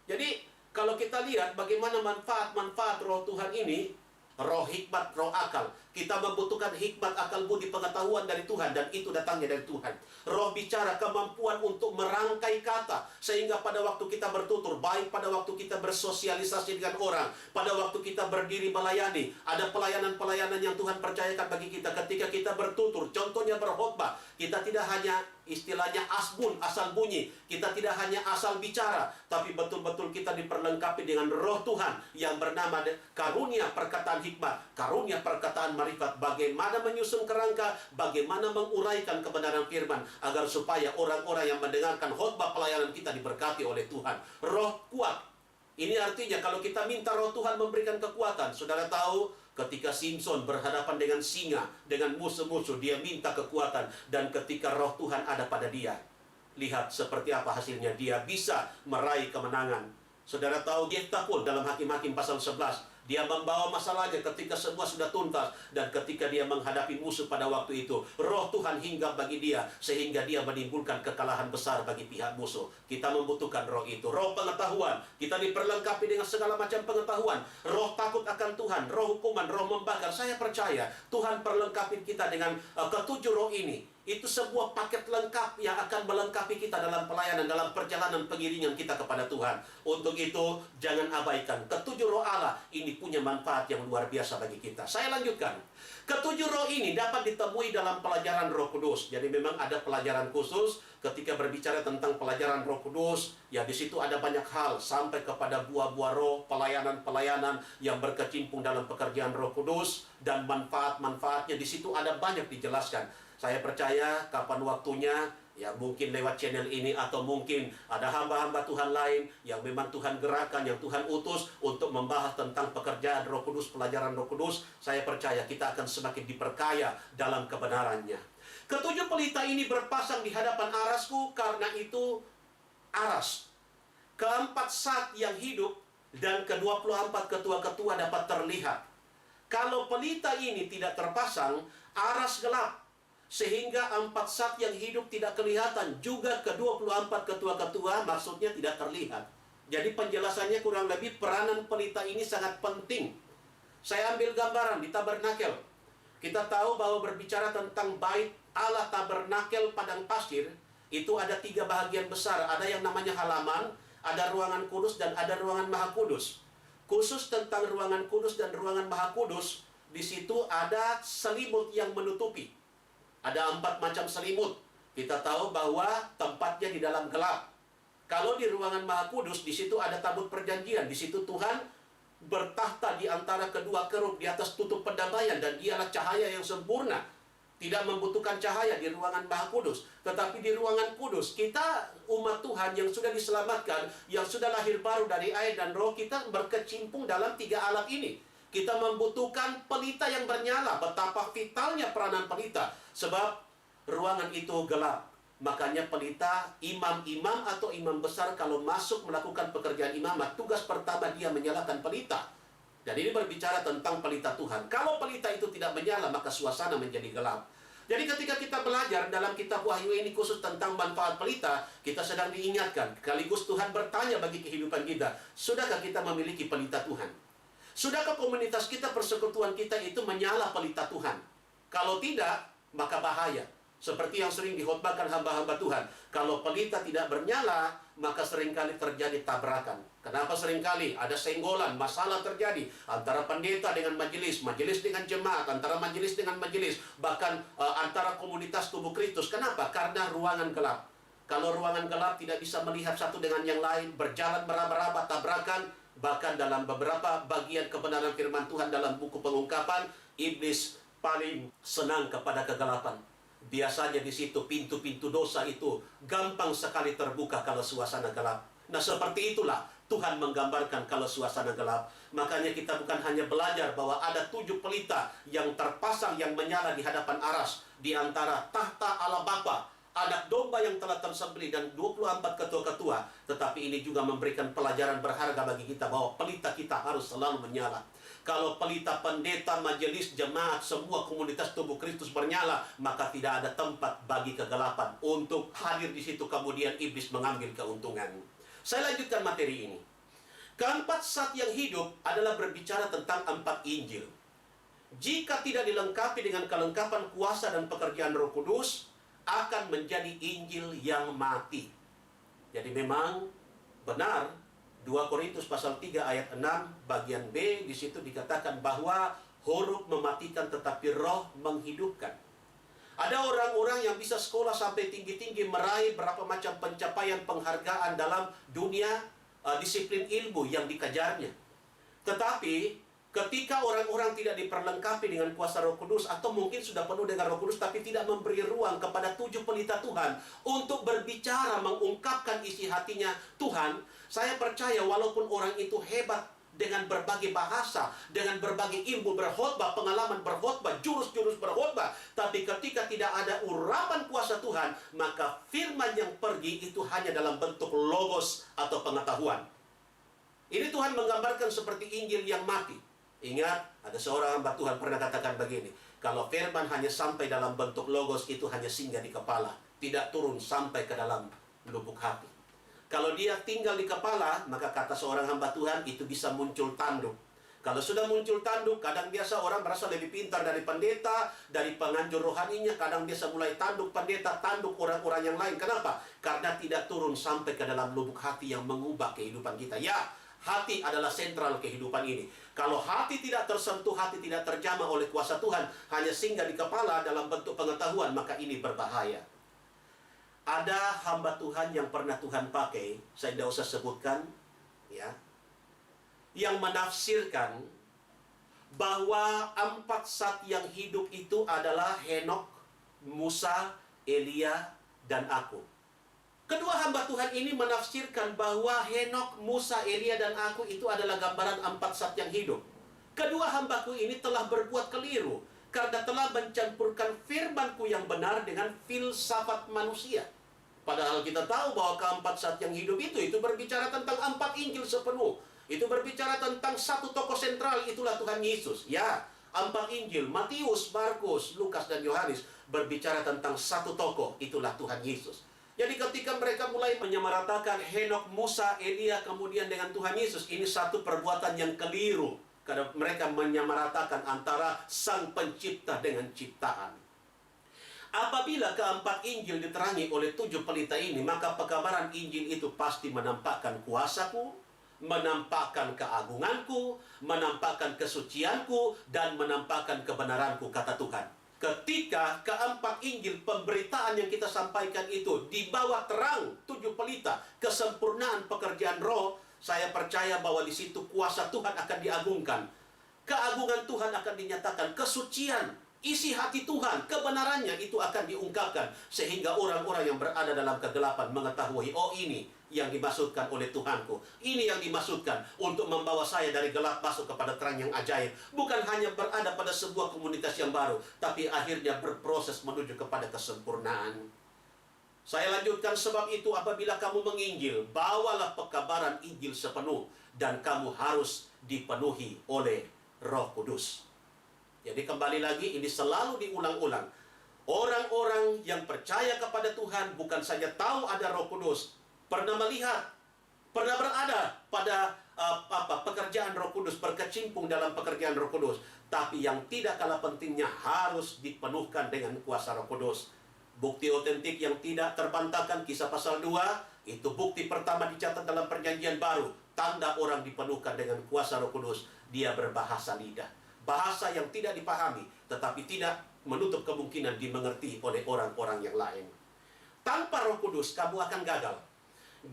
Jadi, kalau kita lihat bagaimana manfaat-manfaat roh Tuhan ini, roh hikmat, roh akal. Kita membutuhkan hikmat, akal, budi, pengetahuan dari Tuhan, dan itu datangnya dari Tuhan. Roh bicara, kemampuan untuk merangkai kata, sehingga pada waktu kita bertutur, baik pada waktu kita bersosialisasi dengan orang, pada waktu kita berdiri melayani, ada pelayanan-pelayanan yang Tuhan percayakan bagi kita ketika kita bertutur. Contohnya berkhotbah, kita tidak hanya istilahnya asbun, asal bunyi. Kita tidak hanya asal bicara, tapi betul-betul kita diperlengkapi dengan roh Tuhan yang bernama karunia perkataan hikmat, karunia perkataan marifat, bagaimana menyusun kerangka, bagaimana menguraikan kebenaran firman, agar supaya orang-orang yang mendengarkan khotbah pelayanan kita diberkati oleh Tuhan. Roh kuat. Ini artinya kalau kita minta roh Tuhan memberikan kekuatan. Saudara tahu ketika Simpson berhadapan dengan singa, dengan musuh-musuh, dia minta kekuatan. Dan ketika roh Tuhan ada pada dia, lihat seperti apa hasilnya. Dia bisa meraih kemenangan. Saudara tahu Yeftah pun dalam Hakim-Hakim pasal 11 Dia membawa masalahnya ketika semua sudah tuntas. Dan ketika dia menghadapi musuh pada waktu itu, roh Tuhan hinggap bagi dia, sehingga dia menimbulkan kekalahan besar bagi pihak musuh. Kita membutuhkan roh itu. Roh pengetahuan, kita diperlengkapi dengan segala macam pengetahuan. Roh takut akan Tuhan, roh hukuman, roh membakar. Saya percaya Tuhan perlengkapi kita dengan ketujuh roh ini. Itu sebuah paket lengkap yang akan melengkapi kita dalam pelayanan, dalam perjalanan pengiringan kita kepada Tuhan. Untuk itu, jangan abaikan. Ketujuh roh Allah ini punya manfaat yang luar biasa bagi kita. Saya lanjutkan. Ketujuh roh ini dapat ditemui dalam pelajaran Roh Kudus. Jadi memang ada pelajaran khusus ketika berbicara tentang pelajaran Roh Kudus. Ya, di situ ada banyak hal sampai kepada buah-buah roh, pelayanan-pelayanan yang berkecimpung dalam pekerjaan Roh Kudus dan manfaat-manfaatnya di situ ada banyak dijelaskan. Saya percaya kapan waktunya, ya mungkin lewat channel ini atau mungkin ada hamba-hamba Tuhan lain yang memang Tuhan gerakan, yang Tuhan utus untuk membahas tentang pekerjaan Roh Kudus, pelajaran Roh Kudus. Saya percaya kita akan semakin diperkaya dalam kebenarannya. Ketujuh pelita ini berpasang di hadapan arasku, karena itu aras. Keempat sat yang hidup dan ke-24 ketua-ketua dapat terlihat. Kalau pelita ini tidak terpasang, aras gelap, sehingga empat sat yang hidup tidak kelihatan. Juga ke-24 ketua-ketua maksudnya tidak terlihat. Jadi penjelasannya kurang lebih peranan pelita ini sangat penting. Saya ambil gambaran di tabernakel. Kita tahu bahwa berbicara tentang bait Allah, tabernakel padang pasir, itu ada 3 bahagian besar. Ada yang namanya halaman, ada ruangan kudus, dan ada ruangan maha kudus. Khusus tentang ruangan kudus dan ruangan maha kudus, di situ ada selimut yang menutupi. Ada 4 macam selimut. Kita tahu bahwa tempatnya di dalam gelap. Kalau di ruangan Maha Kudus, di situ ada tabut perjanjian. Di situ Tuhan bertahta di antara kedua kerub di atas tutup pendamaian, dan dialah cahaya yang sempurna. Tidak membutuhkan cahaya di ruangan Maha Kudus. Tetapi di ruangan kudus, kita umat Tuhan yang sudah diselamatkan, yang sudah lahir baru dari air dan roh, kita berkecimpung dalam 3 alat ini. Kita membutuhkan pelita yang bernyala. Betapa vitalnya peranan pelita. Sebab ruangan itu gelap. Makanya pelita, imam-imam atau imam besar kalau masuk melakukan pekerjaan imamat, tugas pertama dia menyalakan pelita. Dan ini berbicara tentang pelita Tuhan. Kalau pelita itu tidak menyala, maka suasana menjadi gelap. Jadi ketika kita belajar dalam kitab Wahyu ini khusus tentang manfaat pelita, kita sedang diingatkan. Sekaligus Tuhan bertanya bagi kehidupan kita, sudahkah kita memiliki pelita Tuhan? Sudahkah komunitas kita, persekutuan kita itu menyala pelita Tuhan? Kalau tidak, maka bahaya. Seperti yang sering dikhotbahkan hamba-hamba Tuhan. Kalau pelita tidak bernyala, maka seringkali terjadi tabrakan. Kenapa seringkali? Ada senggolan, masalah terjadi antara pendeta dengan majelis, majelis dengan jemaat, antara majelis dengan majelis, bahkan antara komunitas tubuh Kristus. Kenapa? Karena ruangan gelap. Kalau ruangan gelap tidak bisa melihat satu dengan yang lain, berjalan meraba-raba, tabrakan. Bahkan dalam beberapa bagian kebenaran firman Tuhan dalam buku Pengungkapan, iblis paling senang kepada kegelapan. Biasanya di situ pintu-pintu dosa itu gampang sekali terbuka kalau suasana gelap. Nah, seperti itulah Tuhan menggambarkan kalau suasana gelap. Makanya kita bukan hanya belajar bahwa ada 7 pelita yang terpasang, yang menyala di hadapan aras, di antara tahta Allah Bapa, anak domba yang telah tersembelih, dan 24 ketua-ketua. Tetapi ini juga memberikan pelajaran berharga bagi kita bahwa pelita kita harus selalu menyala. Kalau pelita pendeta, majelis, jemaat, semua komunitas tubuh Kristus bernyala, maka tidak ada tempat bagi kegelapan untuk hadir di situ, kemudian iblis mengambil keuntungan. Saya lanjutkan materi ini. Keempat sat yang hidup adalah berbicara tentang 4 Injil. Jika tidak dilengkapi dengan kelengkapan kuasa dan pekerjaan Roh Kudus, akan menjadi Injil yang mati. Jadi memang benar 2 Korintus pasal 3 ayat 6 bagian B, di situ dikatakan bahwa huruf mematikan tetapi roh menghidupkan. Ada orang-orang yang bisa sekolah sampai tinggi-tinggi, meraih berapa macam pencapaian penghargaan dalam dunia disiplin ilmu yang dikejarnya. Tetapi ketika orang-orang tidak diperlengkapi dengan kuasa Roh Kudus, atau mungkin sudah penuh dengan Roh Kudus tapi tidak memberi ruang kepada 7 pelita Tuhan untuk berbicara, mengungkapkan isi hatinya Tuhan, saya percaya walaupun orang itu hebat dengan berbagai bahasa, dengan berbagai ilmu berkhotbah, pengalaman berkhotbah, jurus-jurus berkhotbah, tapi ketika tidak ada urapan kuasa Tuhan, maka firman yang pergi itu hanya dalam bentuk logos atau pengetahuan. Ini Tuhan menggambarkan seperti Injil yang mati. Ingat, ada seorang hamba Tuhan pernah katakan begini, kalau firman hanya sampai dalam bentuk logos, itu hanya singgah di kepala, tidak turun sampai ke dalam lubuk hati. Kalau dia tinggal di kepala, maka kata seorang hamba Tuhan, itu bisa muncul tanduk. Kalau sudah muncul tanduk, kadang biasa orang merasa lebih pintar dari pendeta, dari penganjur rohaninya, kadang biasa mulai tanduk pendeta, tanduk orang-orang yang lain. Kenapa? Karena tidak turun sampai ke dalam lubuk hati yang mengubah kehidupan kita. Ya, hati adalah sentral kehidupan ini. Kalau hati tidak tersentuh, hati tidak terjamah oleh kuasa Tuhan, hanya singgah di kepala dalam bentuk pengetahuan, maka ini berbahaya. Ada hamba Tuhan yang pernah Tuhan pakai, saya tidak usah sebutkan, ya, yang menafsirkan bahwa 4 zat yang hidup itu adalah Henokh, Musa, Elia, dan aku. Kedua hamba Tuhan ini menafsirkan bahwa Henokh, Musa, Elia, dan aku itu adalah gambaran 4 zat yang hidup. Kedua hambaku ini telah berbuat keliru karena telah mencampurkan firmanku yang benar dengan filsafat manusia. Padahal kita tahu bahwa keempat zat yang hidup itu berbicara tentang 4 Injil sepenuh. Itu berbicara tentang satu tokoh sentral, itulah Tuhan Yesus. Ya, 4 Injil, Matius, Markus, Lukas, dan Yohanes berbicara tentang satu tokoh, itulah Tuhan Yesus. Jadi ketika mereka mulai menyamaratakan Henokh, Musa, Elia, kemudian dengan Tuhan Yesus, ini satu perbuatan yang keliru. Karena mereka menyamaratakan antara Sang Pencipta dengan ciptaan. Apabila keempat Injil diterangi oleh 7 pelita ini, maka pekabaran Injil itu pasti menampakkan kuasaku, menampakkan keagunganku, menampakkan kesucianku, dan menampakkan kebenaranku, kata Tuhan. Ketika keempat Injil pemberitaan yang kita sampaikan itu di bawah terang 7 pelita kesempurnaan pekerjaan roh, saya percaya bahwa di situ kuasa Tuhan akan diagungkan. Keagungan Tuhan akan dinyatakan, kesucian, isi hati Tuhan, kebenarannya itu akan diungkapkan. Sehingga orang-orang yang berada dalam kegelapan mengetahui, oh ini yang dimaksudkan oleh Tuhanku. Ini yang dimaksudkan untuk membawa saya dari gelap masuk kepada terang yang ajaib. Bukan hanya berada pada sebuah komunitas yang baru, tapi akhirnya berproses menuju kepada kesempurnaan. Saya lanjutkan, sebab itu apabila kamu menginjil, bawalah pekabaran Injil sepenuh, dan kamu harus dipenuhi oleh Roh Kudus. Jadi kembali lagi, ini selalu diulang-ulang. Orang-orang yang percaya kepada Tuhan bukan saja tahu ada Roh Kudus, pernah melihat, pernah berada pada pekerjaan Roh Kudus, berkecimpung dalam pekerjaan Roh Kudus, tapi yang tidak kalah pentingnya harus dipenuhkan dengan kuasa Roh Kudus. Bukti otentik yang tidak terbantahkan, Kisah pasal 2, itu bukti pertama dicatat dalam Perjanjian Baru. Tanda orang dipenuhkan dengan kuasa Roh Kudus, dia berbahasa lidah. Bahasa yang tidak dipahami, tetapi tidak menutup kemungkinan dimengerti oleh orang-orang yang lain. Tanpa Roh Kudus, kamu akan gagal.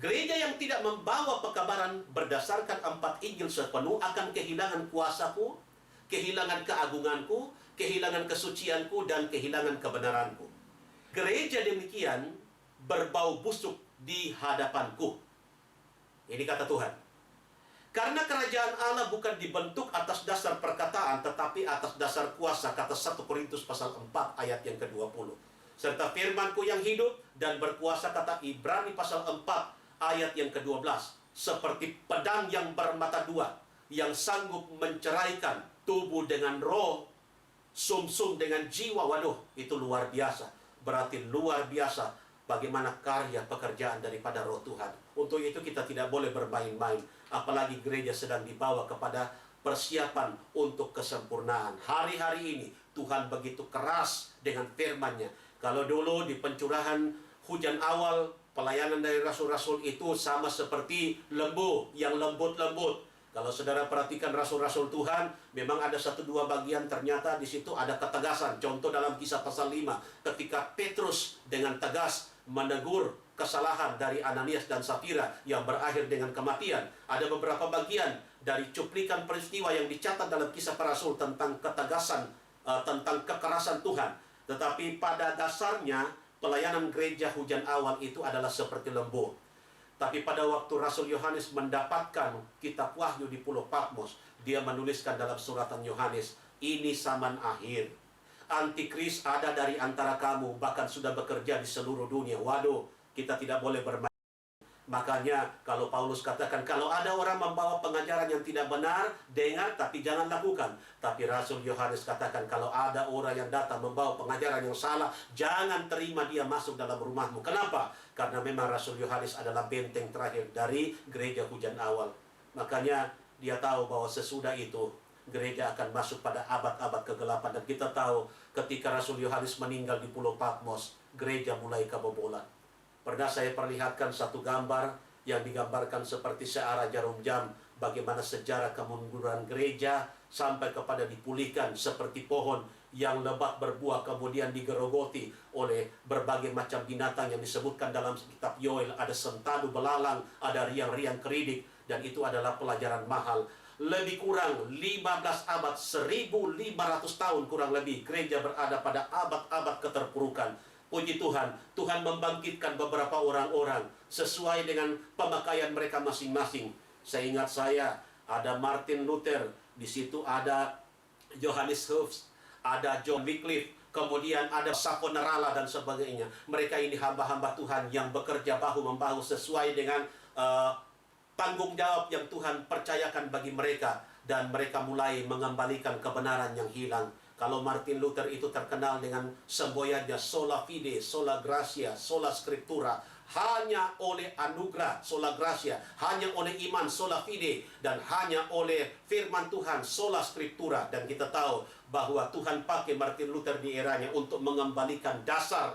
Gereja yang tidak membawa pekabaran berdasarkan 4 Injil sepenuh akan kehilangan kuasaku, kehilangan keagunganku, kehilangan kesucianku, dan kehilangan kebenaranku. Gereja demikian berbau busuk di hadapanku. Ini kata Tuhan. Karena kerajaan Allah bukan dibentuk atas dasar perkataan, tetapi atas dasar kuasa, kata 1 Korintus pasal 4 ayat yang ke-20. Serta firmanku yang hidup dan berkuasa, kata Ibrani pasal 4 ayat yang ke-12. Seperti pedang yang bermata dua, yang sanggup menceraikan tubuh dengan roh, sumsum dengan jiwa. Waduh, itu luar biasa. Berarti luar biasa bagaimana karya pekerjaan daripada Roh Tuhan. Untuk itu kita tidak boleh bermain-main, apalagi gereja sedang dibawa kepada persiapan untuk kesempurnaan. Hari-hari ini Tuhan begitu keras dengan firman-Nya. Kalau dulu di pencurahan hujan awal, pelayanan dari rasul-rasul itu sama seperti lembu yang lembut-lembut. Kalau saudara perhatikan rasul-rasul Tuhan, memang ada 1-2 bagian ternyata di situ ada ketegasan. Contoh dalam Kisah pasal 5, ketika Petrus dengan tegas menegur kesalahan dari Ananias dan Safira yang berakhir dengan kematian. Ada beberapa bagian dari cuplikan peristiwa yang dicatat dalam Kisah para Rasul tentang ketegasan, tentang kekerasan Tuhan. Tetapi pada dasarnya pelayanan gereja hujan awal itu adalah seperti lembu. Tapi pada waktu Rasul Yohanes mendapatkan kitab Wahyu di Pulau Patmos, dia menuliskan dalam suratan Yohanes, ini zaman akhir. Antikris ada dari antara kamu, bahkan sudah bekerja di seluruh dunia. Waduh, kita tidak boleh bermain. Makanya kalau Paulus katakan, kalau ada orang membawa pengajaran yang tidak benar, dengar tapi jangan lakukan. Tapi Rasul Yohanes katakan, kalau ada orang yang datang membawa pengajaran yang salah, jangan terima dia masuk dalam rumahmu. Kenapa? Karena memang Rasul Yohanes adalah benteng terakhir dari gereja hujan awal. Makanya dia tahu bahwa sesudah itu gereja akan masuk pada abad-abad kegelapan. Dan kita tahu ketika Rasul Yohanes meninggal di Pulau Patmos, gereja mulai kebobolan. Pernah saya perlihatkan satu gambar yang digambarkan seperti searah jarum jam, bagaimana sejarah kemunduran gereja sampai kepada dipulihkan seperti pohon yang lebat berbuah kemudian digerogoti oleh berbagai macam binatang yang disebutkan dalam kitab Yoel. Ada sentadu belalang, ada riang-riang keridik, dan itu adalah pelajaran mahal. Lebih kurang 15 abad, 1500 tahun kurang lebih, gereja berada pada abad-abad keterpurukan. Puji Tuhan, Tuhan membangkitkan beberapa orang-orang sesuai dengan pemakaian mereka masing-masing. Seingat saya, ada Martin Luther, di situ ada Johannes Hus, ada John Wycliffe, kemudian ada Savonarola dan sebagainya. Mereka ini hamba-hamba Tuhan yang bekerja bahu-membahu sesuai dengan tanggung jawab yang Tuhan percayakan bagi mereka. Dan mereka mulai mengembalikan kebenaran yang hilang. Kalau Martin Luther itu terkenal dengan semboyannya sola fide, sola gratia, sola scriptura. Hanya oleh anugerah, sola gratia. Hanya oleh iman, sola fide. Dan hanya oleh firman Tuhan, sola scriptura. Dan kita tahu bahwa Tuhan pakai Martin Luther di eranya untuk mengembalikan dasar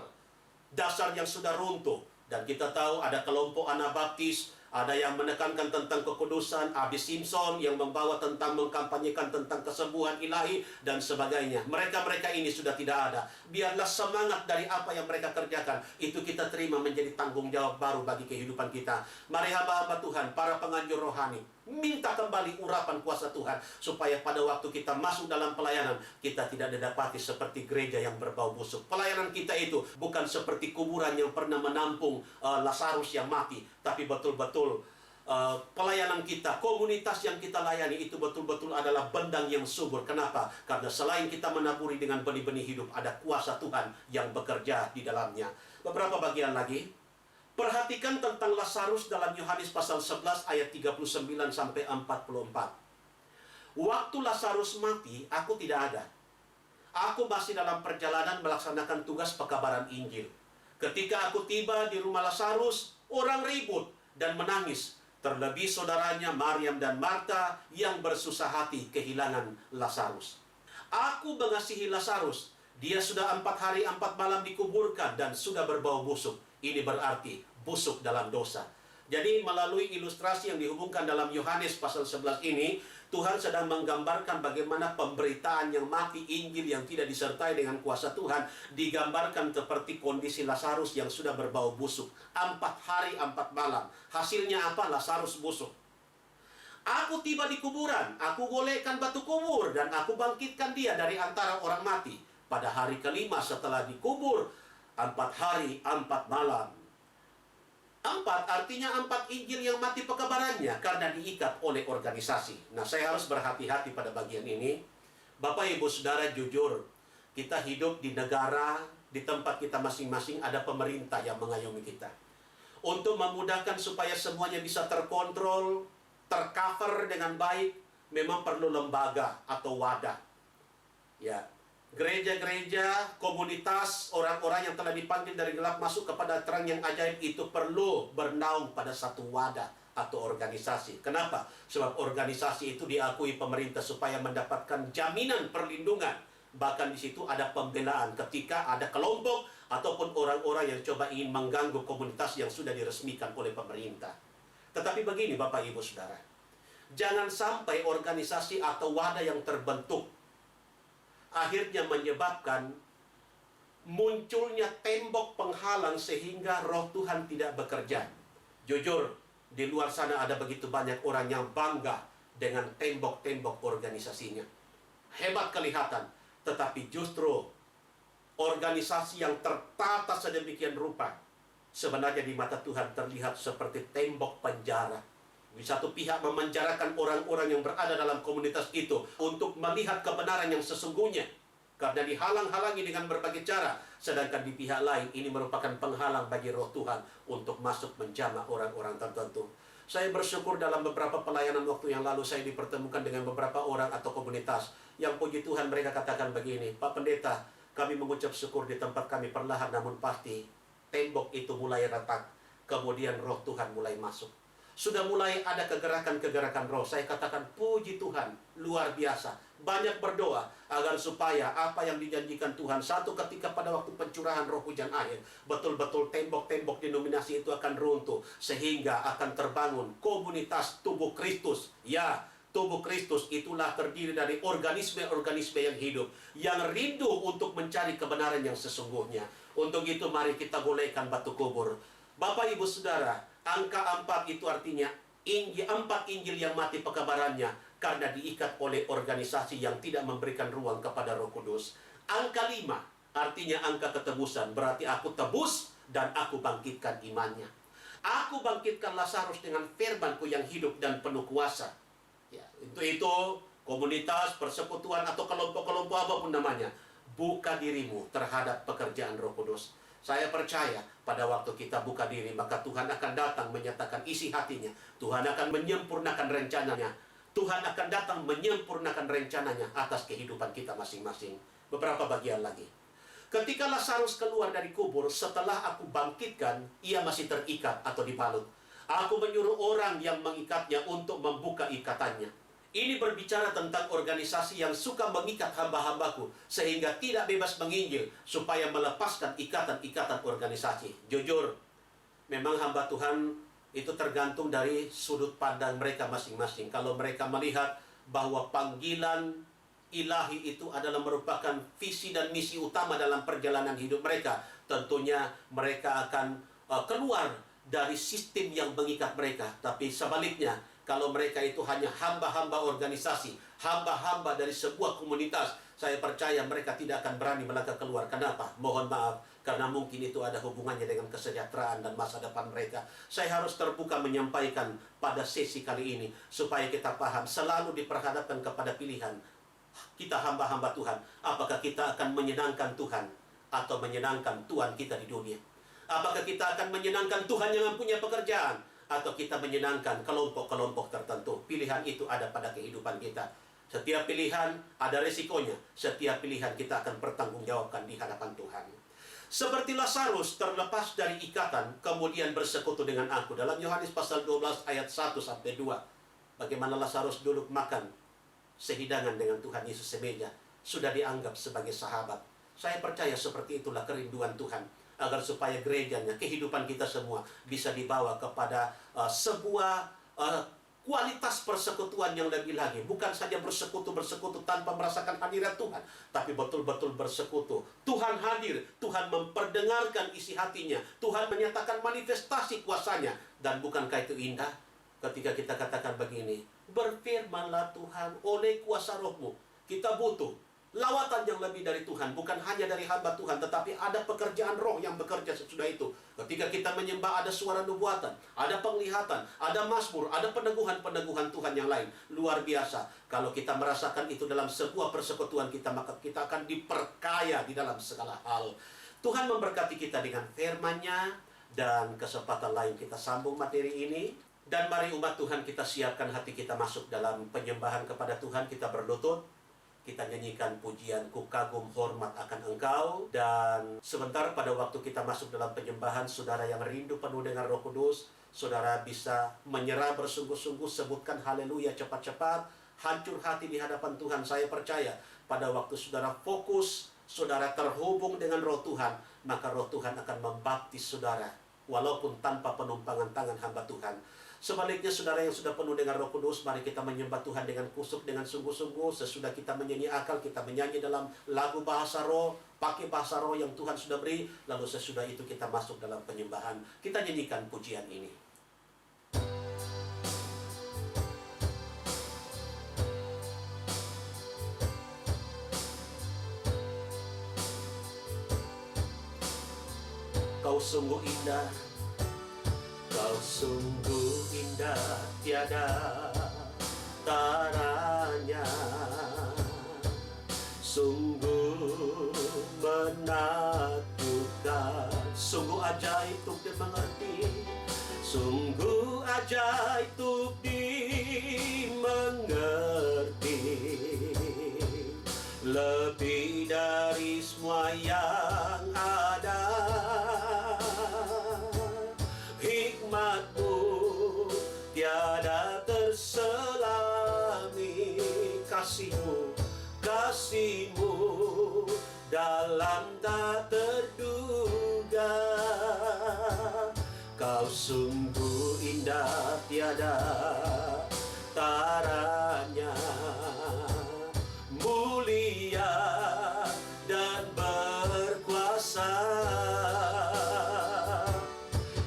yang sudah runtuh. Dan kita tahu ada kelompok Anabaptis, ada yang menekankan tentang kekudusan, Abi Simpson yang membawa tentang mengkampanyekan tentang kesembuhan ilahi dan sebagainya. Mereka-mereka ini sudah tidak ada. Biarlah semangat dari apa yang mereka kerjakan itu kita terima menjadi tanggung jawab baru bagi kehidupan kita. Mari hamba-hamba Tuhan, para penganjur rohani, minta kembali urapan kuasa Tuhan supaya pada waktu kita masuk dalam pelayanan kita tidak didapati seperti gereja yang berbau busuk. Pelayanan kita itu bukan seperti kuburan yang pernah menampung Lazarus yang mati, tapi betul-betul pelayanan kita, komunitas yang kita layani itu betul-betul adalah bendang yang subur. Kenapa? Karena selain kita menaburi dengan benih-benih hidup, ada kuasa Tuhan yang bekerja di dalamnya. Beberapa bagian lagi, perhatikan tentang Lazarus dalam Yohanes pasal 11 ayat 39 sampai 44. Waktu Lazarus mati, aku tidak ada. Aku masih dalam perjalanan melaksanakan tugas pekabaran Injil. Ketika aku tiba di rumah Lazarus, orang ribut dan menangis. Terlebih saudaranya Maryam dan Marta yang bersusah hati kehilangan Lazarus. Aku mengasihi Lazarus. Dia sudah 4 hari 4 malam dikuburkan dan sudah berbau busuk. Ini berarti busuk dalam dosa. Jadi melalui ilustrasi yang dihubungkan dalam Yohanes pasal 11 ini, Tuhan sedang menggambarkan bagaimana pemberitaan yang mati Injil yang tidak disertai dengan kuasa Tuhan digambarkan seperti kondisi Lazarus yang sudah berbau busuk. 4 hari 4 malam. Hasilnya apa? Lazarus busuk. Aku tiba di kuburan, aku golekkan batu kubur dan aku bangkitkan dia dari antara orang mati. Pada hari kelima setelah dikubur, 4 hari 4 malam. 4 artinya 4 Injil yang mati pekabarannya karena diikat oleh organisasi. Nah, saya harus berhati-hati pada bagian ini. Bapak, Ibu, Saudara, jujur, kita hidup di negara, di tempat kita masing-masing ada pemerintah yang mengayomi kita. Untuk memudahkan supaya semuanya bisa terkontrol, tercover dengan baik, memang perlu lembaga atau wadah. Ya, gereja-gereja, komunitas, orang-orang yang telah dipanggil dari gelap masuk kepada terang yang ajaib itu perlu bernaung pada satu wadah atau organisasi. Kenapa? Sebab organisasi itu diakui pemerintah supaya mendapatkan jaminan perlindungan. Bahkan di situ ada pembelaan ketika ada kelompok ataupun orang-orang yang coba ingin mengganggu komunitas yang sudah diresmikan oleh pemerintah. Tetapi begini Bapak Ibu Saudara, jangan sampai organisasi atau wadah yang terbentuk akhirnya menyebabkan munculnya tembok penghalang sehingga roh Tuhan tidak bekerja. Jujur, di luar sana ada begitu banyak orang yang bangga dengan tembok-tembok organisasinya. Hebat kelihatan, tetapi justru organisasi yang tertata sedemikian rupa sebenarnya di mata Tuhan terlihat seperti tembok penjara. Di satu pihak memenjarakan orang-orang yang berada dalam komunitas itu untuk melihat kebenaran yang sesungguhnya. karena dihalang-halangi dengan berbagai cara. Sedangkan di pihak lain ini merupakan penghalang bagi roh Tuhan untuk masuk menjamah orang-orang tertentu. Saya bersyukur dalam beberapa pelayanan waktu yang lalu saya dipertemukan dengan beberapa orang atau komunitas yang puji Tuhan mereka katakan begini, Pak Pendeta, kami mengucap syukur di tempat kami perlahan namun pasti tembok itu mulai retak, kemudian roh Tuhan mulai masuk. Sudah mulai ada kegerakan-kegerakan roh. Saya katakan puji Tuhan, luar biasa. Banyak berdoa agar supaya apa yang dijanjikan Tuhan satu ketika pada waktu pencurahan roh hujan akhir, betul-betul tembok-tembok denominasi itu akan runtuh, sehingga akan terbangun komunitas tubuh Kristus. Ya, tubuh Kristus itulah terdiri dari organisme-organisme yang hidup, yang rindu untuk mencari kebenaran yang sesungguhnya. Untuk itu mari kita golekkan batu kubur. Bapak Ibu Saudara, angka 4 itu artinya 4 Injil yang mati pekabarannya karena diikat oleh organisasi yang tidak memberikan ruang kepada Roh Kudus. Angka 5 artinya angka ketebusan, berarti aku tebus dan aku bangkitkan imannya. Aku bangkitkan Lazarus dengan firman-Ku yang hidup dan penuh kuasa. Ya, itu komunitas, persekutuan atau kelompok-kelompok apapun namanya. Buka dirimu terhadap pekerjaan Roh Kudus. Saya percaya pada waktu kita buka diri, maka Tuhan akan datang menyatakan isi hatinya. Tuhan akan menyempurnakan rencananya. Tuhan akan datang menyempurnakan rencananya atas kehidupan kita masing-masing. Beberapa bagian lagi. Ketika Lazarus keluar dari kubur, setelah aku bangkitkan, ia masih terikat atau dibalut. Aku menyuruh orang yang mengikatnya untuk membuka ikatannya. Ini berbicara tentang organisasi yang suka mengikat hamba-hambaku sehingga tidak bebas menginjil supaya melepaskan ikatan-ikatan organisasi. Jujur, memang hamba Tuhan itu tergantung dari sudut pandang mereka masing-masing. Kalau mereka melihat bahwa panggilan ilahi itu adalah merupakan visi dan misi utama dalam perjalanan hidup mereka, tentunya mereka akan keluar dari sistem yang mengikat mereka. Tapi sebaliknya, kalau mereka itu hanya hamba-hamba organisasi, hamba-hamba dari sebuah komunitas, saya percaya mereka tidak akan berani melangkah keluar. Kenapa? Mohon maaf, karena mungkin itu ada hubungannya dengan kesejahteraan dan masa depan mereka. Saya harus terbuka menyampaikan pada sesi kali ini, supaya kita paham, selalu diperhadapkan kepada pilihan. Kita hamba-hamba Tuhan, apakah kita akan menyenangkan Tuhan atau menyenangkan Tuhan kita di dunia? Apakah kita akan menyenangkan Tuhan yang mempunyai pekerjaan, atau kita menyenangkan kelompok-kelompok tertentu? Pilihan itu ada pada kehidupan kita. Setiap pilihan ada resikonya. Setiap pilihan kita akan bertanggungjawabkan di hadapan Tuhan. Seperti Lazarus terlepas dari ikatan, kemudian bersekutu dengan aku. Dalam Yohanes pasal 12 ayat 1-2. Bagaimana Lazarus duduk makan sehidangan dengan Tuhan Yesus semeja. Sudah dianggap sebagai sahabat. Saya percaya seperti itulah kerinduan Tuhan, agar supaya gerejanya, kehidupan kita semua bisa dibawa kepada sebuah kualitas persekutuan yang lebih lagi. Bukan saja bersekutu tanpa merasakan hadirat Tuhan, tapi betul-betul bersekutu. Tuhan hadir, Tuhan memperdengarkan isi hatinya, Tuhan menyatakan manifestasi kuasanya. Dan bukankah itu indah ketika kita katakan begini, berfirmanlah Tuhan oleh kuasa rohmu. Kita butuh lawatan yang lebih dari Tuhan, bukan hanya dari hamba Tuhan, tetapi ada pekerjaan roh yang bekerja sesudah itu. Ketika kita menyembah, ada suara nubuatan, ada penglihatan, ada mazmur, ada peneguhan-peneguhan Tuhan yang lain. Luar biasa. Kalau kita merasakan itu dalam sebuah persekutuan kita, maka kita akan diperkaya di dalam segala hal. Tuhan memberkati kita dengan firman-Nya, dan kesempatan lain kita sambung materi ini. Dan mari umat Tuhan, kita siapkan hati kita masuk dalam penyembahan kepada Tuhan. Kita berlutut, kita nyanyikan pujian Ku Kagum Hormat Akan Engkau. Dan sebentar pada waktu kita masuk dalam penyembahan, saudara yang rindu penuh dengan Roh Kudus, saudara bisa menyerah bersungguh-sungguh, sebutkan haleluya cepat-cepat, hancur hati di hadapan Tuhan. Saya percaya pada waktu saudara fokus, saudara terhubung dengan Roh Tuhan, maka Roh Tuhan akan membaptis saudara, walaupun tanpa penumpangan tangan hamba Tuhan. Sebaliknya, saudara yang sudah penuh dengan Roh Kudus, mari kita menyembah Tuhan dengan kusuk, dengan sungguh-sungguh. Sesudah kita menyanyi akal, kita menyanyi dalam lagu bahasa roh, pakai bahasa roh yang Tuhan sudah beri. Lalu sesudah itu kita masuk dalam penyembahan. Kita nyanyikan pujian ini. Kau sungguh indah, Kau sungguh indah, tiada taranya. Sungguh menaklukkan. Sungguh ajaib untuk dimengerti, sungguh ajaib untuk dimengerti. Lebih dari semua yang ada, hikmat-Mu tiada terselami. Kasih-Mu dalam tak terduga. Kau sungguh indah tiada taranya, mulia dan berkuasa.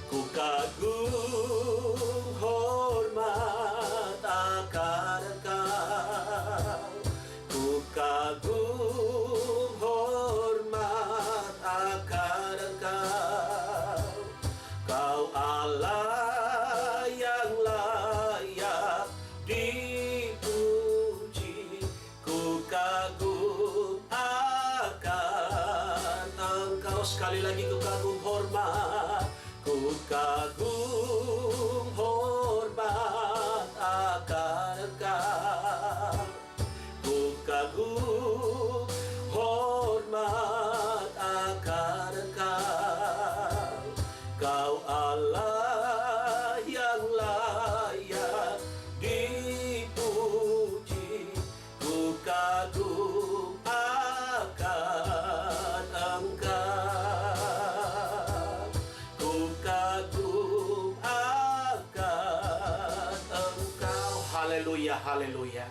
Ku kagum hormat akan Engkau, ku kagum hormat akan Engkau. Kau Allah yang layak dipuji, ku kagum akan Engkau. Sekali lagi, ku kagum hormat, ku kagum hormat akan Engkau, ku kagum hormat akan Engkau. Kau Allah yang layak dipuji, ku kagum akan Engkau, ku kagum akan Engkau. Haleluya, haleluya.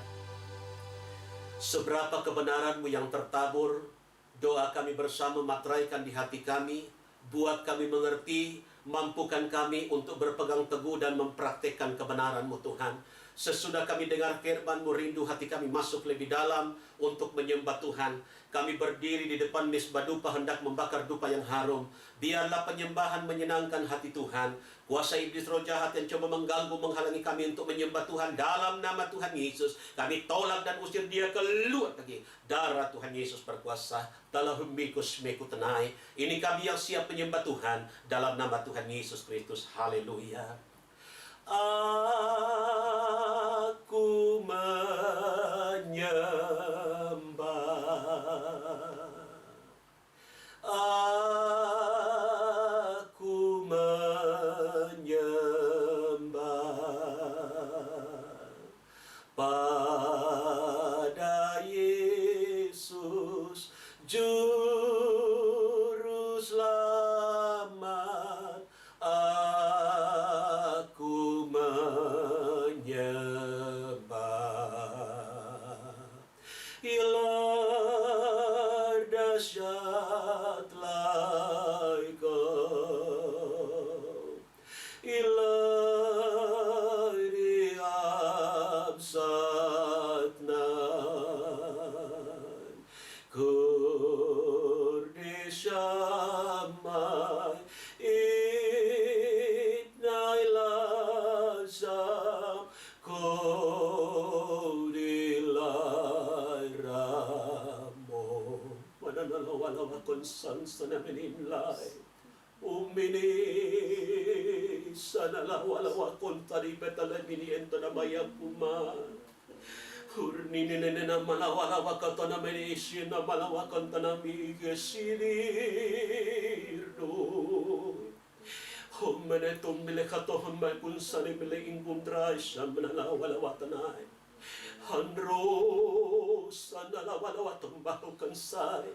Seberapa kebenaran-Mu yang tertabur, doa kami bersama materaikan di hati kami. Buat kami mengerti, mampukan kami untuk berpegang teguh dan mempraktekkan kebenaran-Mu Tuhan. Sesudah kami dengar firman-Mu, rindu hati kami masuk lebih dalam untuk menyembah Tuhan. Kami berdiri di depan mezbah dupa hendak membakar dupa yang harum. Biarlah penyembahan menyenangkan hati Tuhan. Kuasa iblis roh jahat yang coba mengganggu, menghalangi kami untuk menyembah Tuhan, dalam nama Tuhan Yesus kami tolak dan usir dia keluar lagi. Darah Tuhan Yesus berkuasa. Talahumikus meku tenai. Ini kami yang siap menyembah Tuhan dalam nama Tuhan Yesus Kristus. Haleluya. Aku menyembah, aku menyembah pada Yesus Juru Selamat. Aku menyembah. Ilah dahsyatlah Kau, ilah riabsatnan, kurdeshamai itnai lasam kodilai ramo. Mananalawa konsan sana meninlay umini sanalawalawa kontari betala mini ento na mayang kuman. Hurnini na malawalawa katana meni isyin na malawakan tanami gesirdo. Humene tumbile katohon may kunsani mile ingkundray siya manalawalawa tanay. Handro sanalawalawa tumbaho kansay.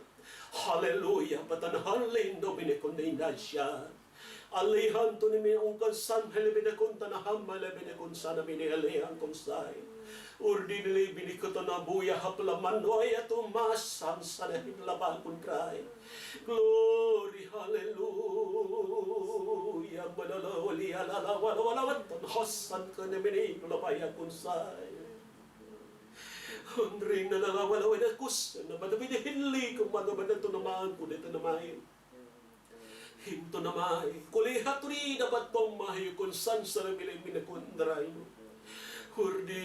Haleluya, patanhan lindo binekondinay siya. Alihan to ni mi ungkan san helebine kun tanaham malebine kun sana bini alihan kun say. Urdi nili bini kutana buya hapla manoy ato masam sana hinlaban kun try. Glory, haleluya, manalawali alalawalawan ton hosan ka ni mini kulapaya kun say. Ring na nalawalawan na kus na madabini hinli kung madabana to naman kun ito naman. Hinto namay, kulihat rin dapat tong mahayo kung san sa nabiling minakundray mo. Hurdi,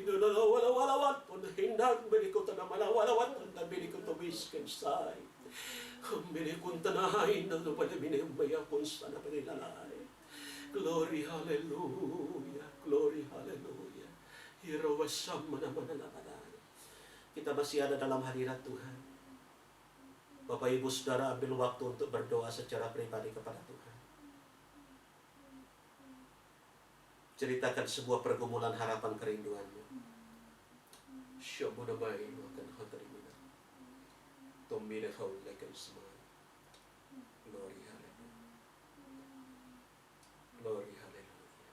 nalawalawalawat po na Hinang beliko tanah malawalawatan dan beliko tumiskan say. Belikon tanahin na pada minimaya kung sana panilalay. Glory, hallelujah. Glory, hallelujah. Hirawasam mana-mana-mana. Kita masih ada dalam hadirat Tuhan. Bapak Ibu Saudara, ambil waktu untuk berdoa secara pribadi kepada Tuhan. Ceritakan sebuah pergumulan harapan kerinduanmu. Syabunamai akan hadirimina. Tombira haulakan semua. Glory, hallelujah. Glory, hallelujah.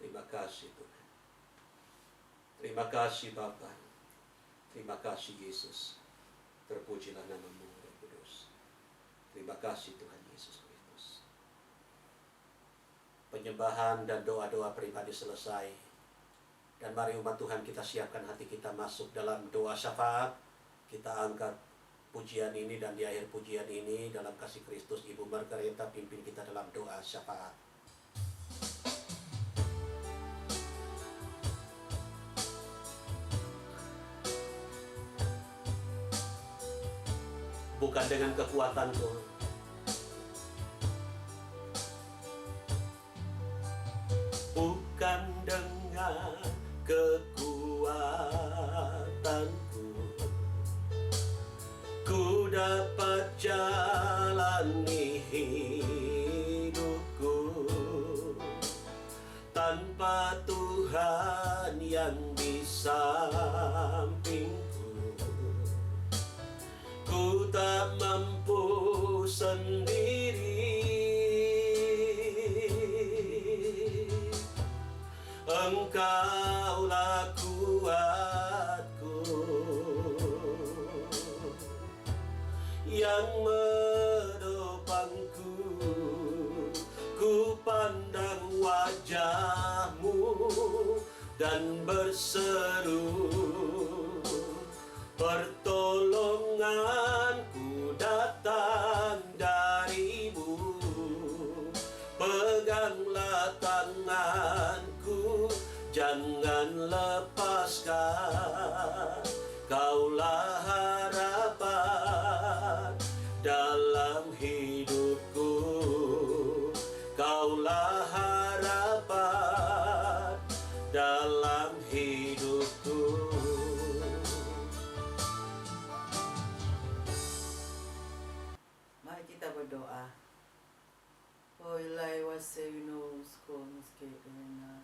Terima kasih Tuhan. Terima kasih Bapa. Terima kasih Yesus. Terpujilah namamu yang kudus. Terima kasih Tuhan Yesus Kristus. Penyembahan dan doa-doa pribadi selesai. Dan mari umat Tuhan kita siapkan hati kita masuk dalam doa syafaat. Kita angkat pujian ini dan di akhir pujian ini dalam kasih Kristus Ibu Margareta pimpin kita dalam doa syafaat. Bukan dengan kekuatanku, bukan dengan kekuatanku, ku dapat jalani hidupku tanpa Tuhan yang di sampingku. Ku tak mampu sendiri, Engkaulah kuatku yang menopangku. Ku pandang wajah-Mu dan berseru, pertolonganku datang dari-Mu. Peganglah tanganku, jangan lepaskan. Kaulah harapan dalam hidupku. Kaulah harapan dalam hidupku. Mari kita berdoa. Hoilai waseinus konskena.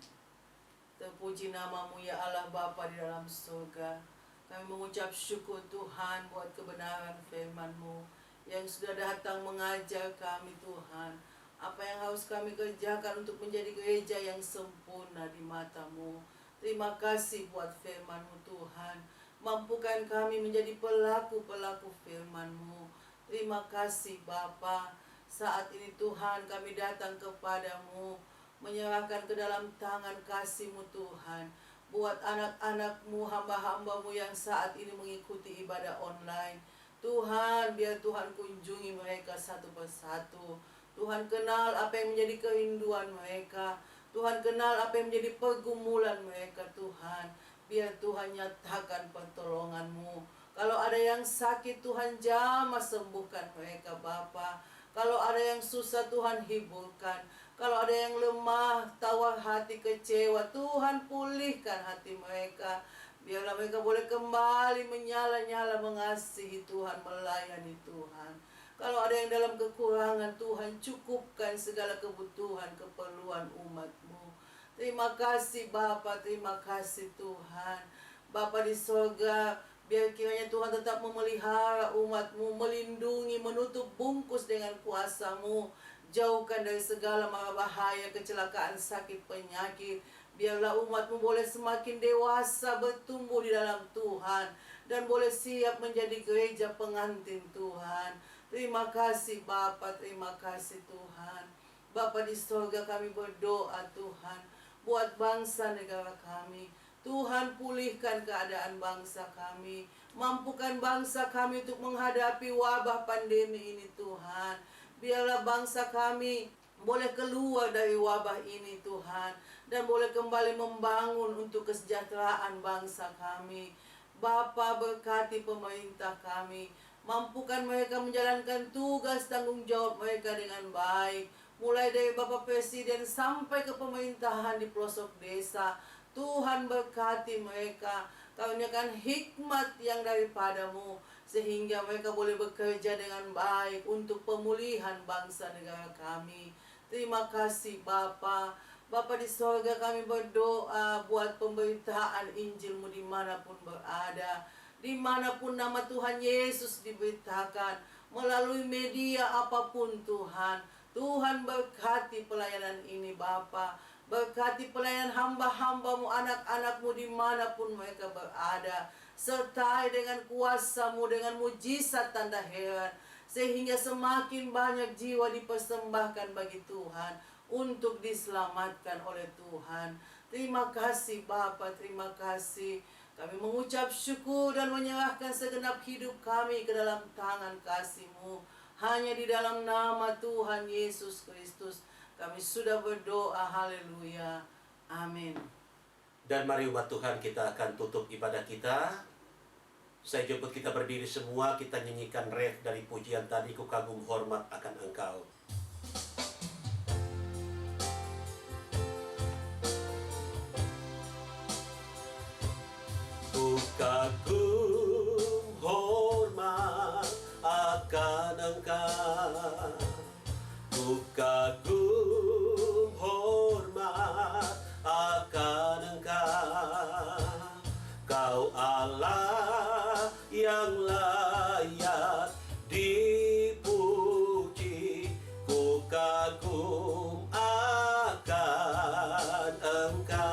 Terpuji namamu ya Allah Bapa di dalam surga. Kami mengucap syukur Tuhan buat kebenaran firman-Mu yang sudah datang mengajar kami Tuhan. Apa yang harus kami kerjakan untuk menjadi gereja yang sempurna di mata-Mu. Terima kasih buat firman-Mu Tuhan. Mampukan kami menjadi pelaku-pelaku firman-Mu. Terima kasih Bapa. Saat ini Tuhan kami datang kepadamu, menyerahkan ke dalam tangan kasih-Mu Tuhan. Buat anak-anak-Mu, hamba-hamba-Mu yang saat ini mengikuti ibadah online. Tuhan, biar Tuhan kunjungi mereka satu persatu. Tuhan kenal apa yang menjadi kerinduan mereka. Tuhan kenal apa yang menjadi pergumulan mereka Tuhan. Biar Tuhan nyatakan pertolongan-Mu. Kalau ada yang sakit Tuhan jamah sembuhkan mereka Bapa. Kalau ada yang susah Tuhan hiburkan. Kalau ada yang lemah, tawar hati, kecewa, Tuhan pulihkan hati mereka. Biarlah mereka boleh kembali menyala-nyala mengasihi Tuhan, melayani Tuhan. Kalau ada yang dalam kekurangan, Tuhan cukupkan segala kebutuhan, keperluan umat-Mu. Terima kasih Bapa, terima kasih Tuhan. Bapa di sorga, biar kiranya Tuhan tetap memelihara umat-Mu, melindungi, menutup bungkus dengan kuasa-Mu. Jauhkan dari segala mara bahaya, kecelakaan, sakit, penyakit. Biarlah umat-Mu boleh semakin dewasa, bertumbuh di dalam Tuhan. Dan boleh siap menjadi gereja pengantin Tuhan. Terima kasih Bapa, terima kasih Tuhan. Bapa di sorga kami berdoa Tuhan. Buat bangsa negara kami. Tuhan pulihkan keadaan bangsa kami. Mampukan bangsa kami untuk menghadapi wabah pandemi ini Tuhan. Biarlah bangsa kami boleh keluar dari wabah ini Tuhan, dan boleh kembali membangun untuk kesejahteraan bangsa kami. Bapa, berkati pemerintah kami, mampukan mereka menjalankan tugas tanggung jawab mereka dengan baik, mulai dari Bapak Presiden sampai ke pemerintahan di pelosok desa. Tuhan, berkati mereka, karuniakan hikmat yang daripadamu, sehingga mereka boleh bekerja dengan baik untuk pemulihan bangsa negara kami. Terima kasih Bapa. Bapa di sorga, kami berdoa buat pemberitaan Injil-Mu dimanapun berada, dimanapun nama Tuhan Yesus diberitakan, melalui media apapun Tuhan. Tuhan, berkati pelayanan ini Bapa. Berkati pelayanan hamba-hamba-Mu, anak-anak-Mu dimanapun mereka berada. Sertai dengan kuasa-Mu, dengan mujizat tanda heran, sehingga semakin banyak jiwa dipersembahkan bagi Tuhan untuk diselamatkan oleh Tuhan. Terima kasih Bapa, terima kasih. Kami mengucap syukur dan menyerahkan segenap hidup kami ke dalam tangan kasih-Mu. Hanya di dalam nama Tuhan Yesus Kristus kami sudah berdoa. Haleluya. Amin. Dan mari umat Tuhan, kita akan tutup ibadah kita. Saya jemput kita berdiri semua, kita nyanyikan ref dari pujian tadi, Ku kagum hormat akan Engkau. Ku kagum hormat akan Engkau, ku kagum hormat akan Engkau. Kau Allah yang layak dipuji, ku kagum akan Engkau.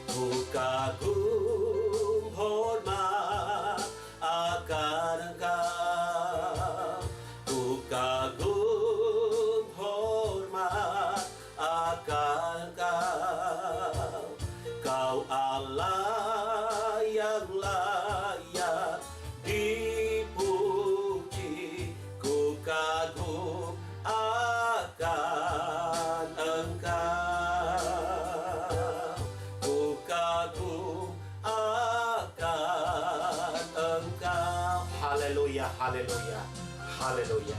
Ku kagum hormat akan Engkau, ku kagum hormat akan Engkau. Kau Allah yang layak dipuji, ku kagum akan Engkau. Ku kagum akan Engkau. Haleluya, haleluya, haleluya.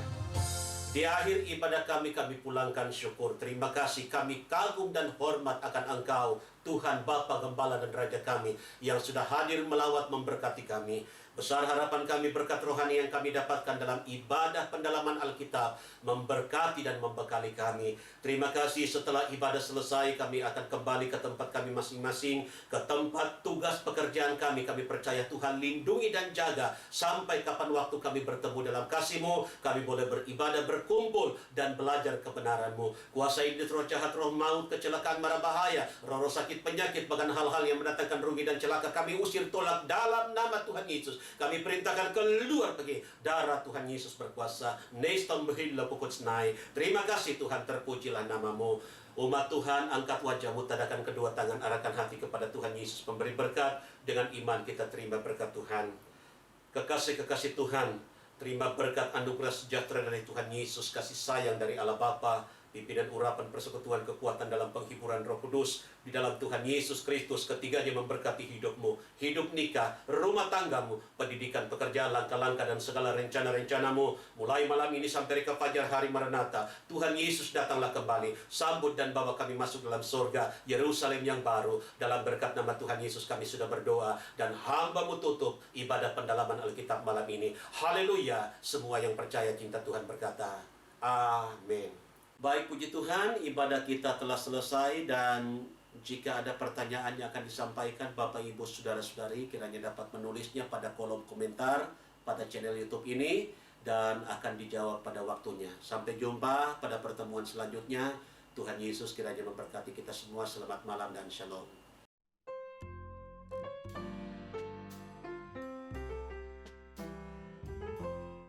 Di akhir ibadah kami pulangkan syukur. Terima kasih, kami kagum dan hormat akan Engkau, Tuhan Bapa, Gembala dan Raja kami, yang sudah hadir melawat memberkati kami. Besar harapan kami berkat rohani yang kami dapatkan dalam ibadah pendalaman Alkitab, memberkati dan membekali kami. Terima kasih, setelah ibadah selesai kami akan kembali ke tempat kami masing-masing, ke tempat tugas pekerjaan kami. Kami percaya Tuhan lindungi dan jaga sampai kapan waktu kami bertemu dalam kasih-Mu. Kami boleh beribadah, berkumpul dan belajar kebenaran-Mu. Kuasai roh jahat, roh maut, kecelakaan, mara bahaya, roh sakit, penyakit, bahkan hal-hal yang mendatangkan rugi dan celaka, kami usir tolak dalam nama Tuhan Yesus. Kami perintahkan keluar pergi. Darah Tuhan Yesus berkuasa. Neston behila pukul senai. Terima kasih Tuhan, terpujilah nama-Mu. Umat Tuhan, angkat wajah-Mu, tadakan kedua tangan, arahkan hati kepada Tuhan Yesus, pemberi berkat. Dengan iman kita terima berkat Tuhan. Kekasih-kekasih Tuhan, terima berkat anugerah sejahtera dari Tuhan Yesus, kasih sayang dari Allah Bapa, pimpinan urapan persekutuan kekuatan dalam penghiburan Roh Kudus di dalam Tuhan Yesus Kristus. Ketiganya memberkati hidupmu, hidup nikah, rumah tanggamu, pendidikan, pekerjaan, langkah-langkah dan segala rencana-rencanamu. Mulai malam ini sampai ke fajar hari Maranatha, Tuhan Yesus datanglah kembali, sambut dan bawa kami masuk dalam surga Yerusalem yang baru. Dalam berkat nama Tuhan Yesus kami sudah berdoa, dan hamba-Mu tutup ibadah pendalaman Alkitab malam ini. Haleluya. Semua yang percaya cinta Tuhan berkata amin. Baik, puji Tuhan, ibadah kita telah selesai, dan jika ada pertanyaan yang akan disampaikan, Bapak, Ibu, Saudara-saudari, kiranya dapat menulisnya pada kolom komentar pada channel YouTube ini, dan akan dijawab pada waktunya. Sampai jumpa pada pertemuan selanjutnya. Tuhan Yesus kiranya memberkati kita semua. Selamat malam dan shalom.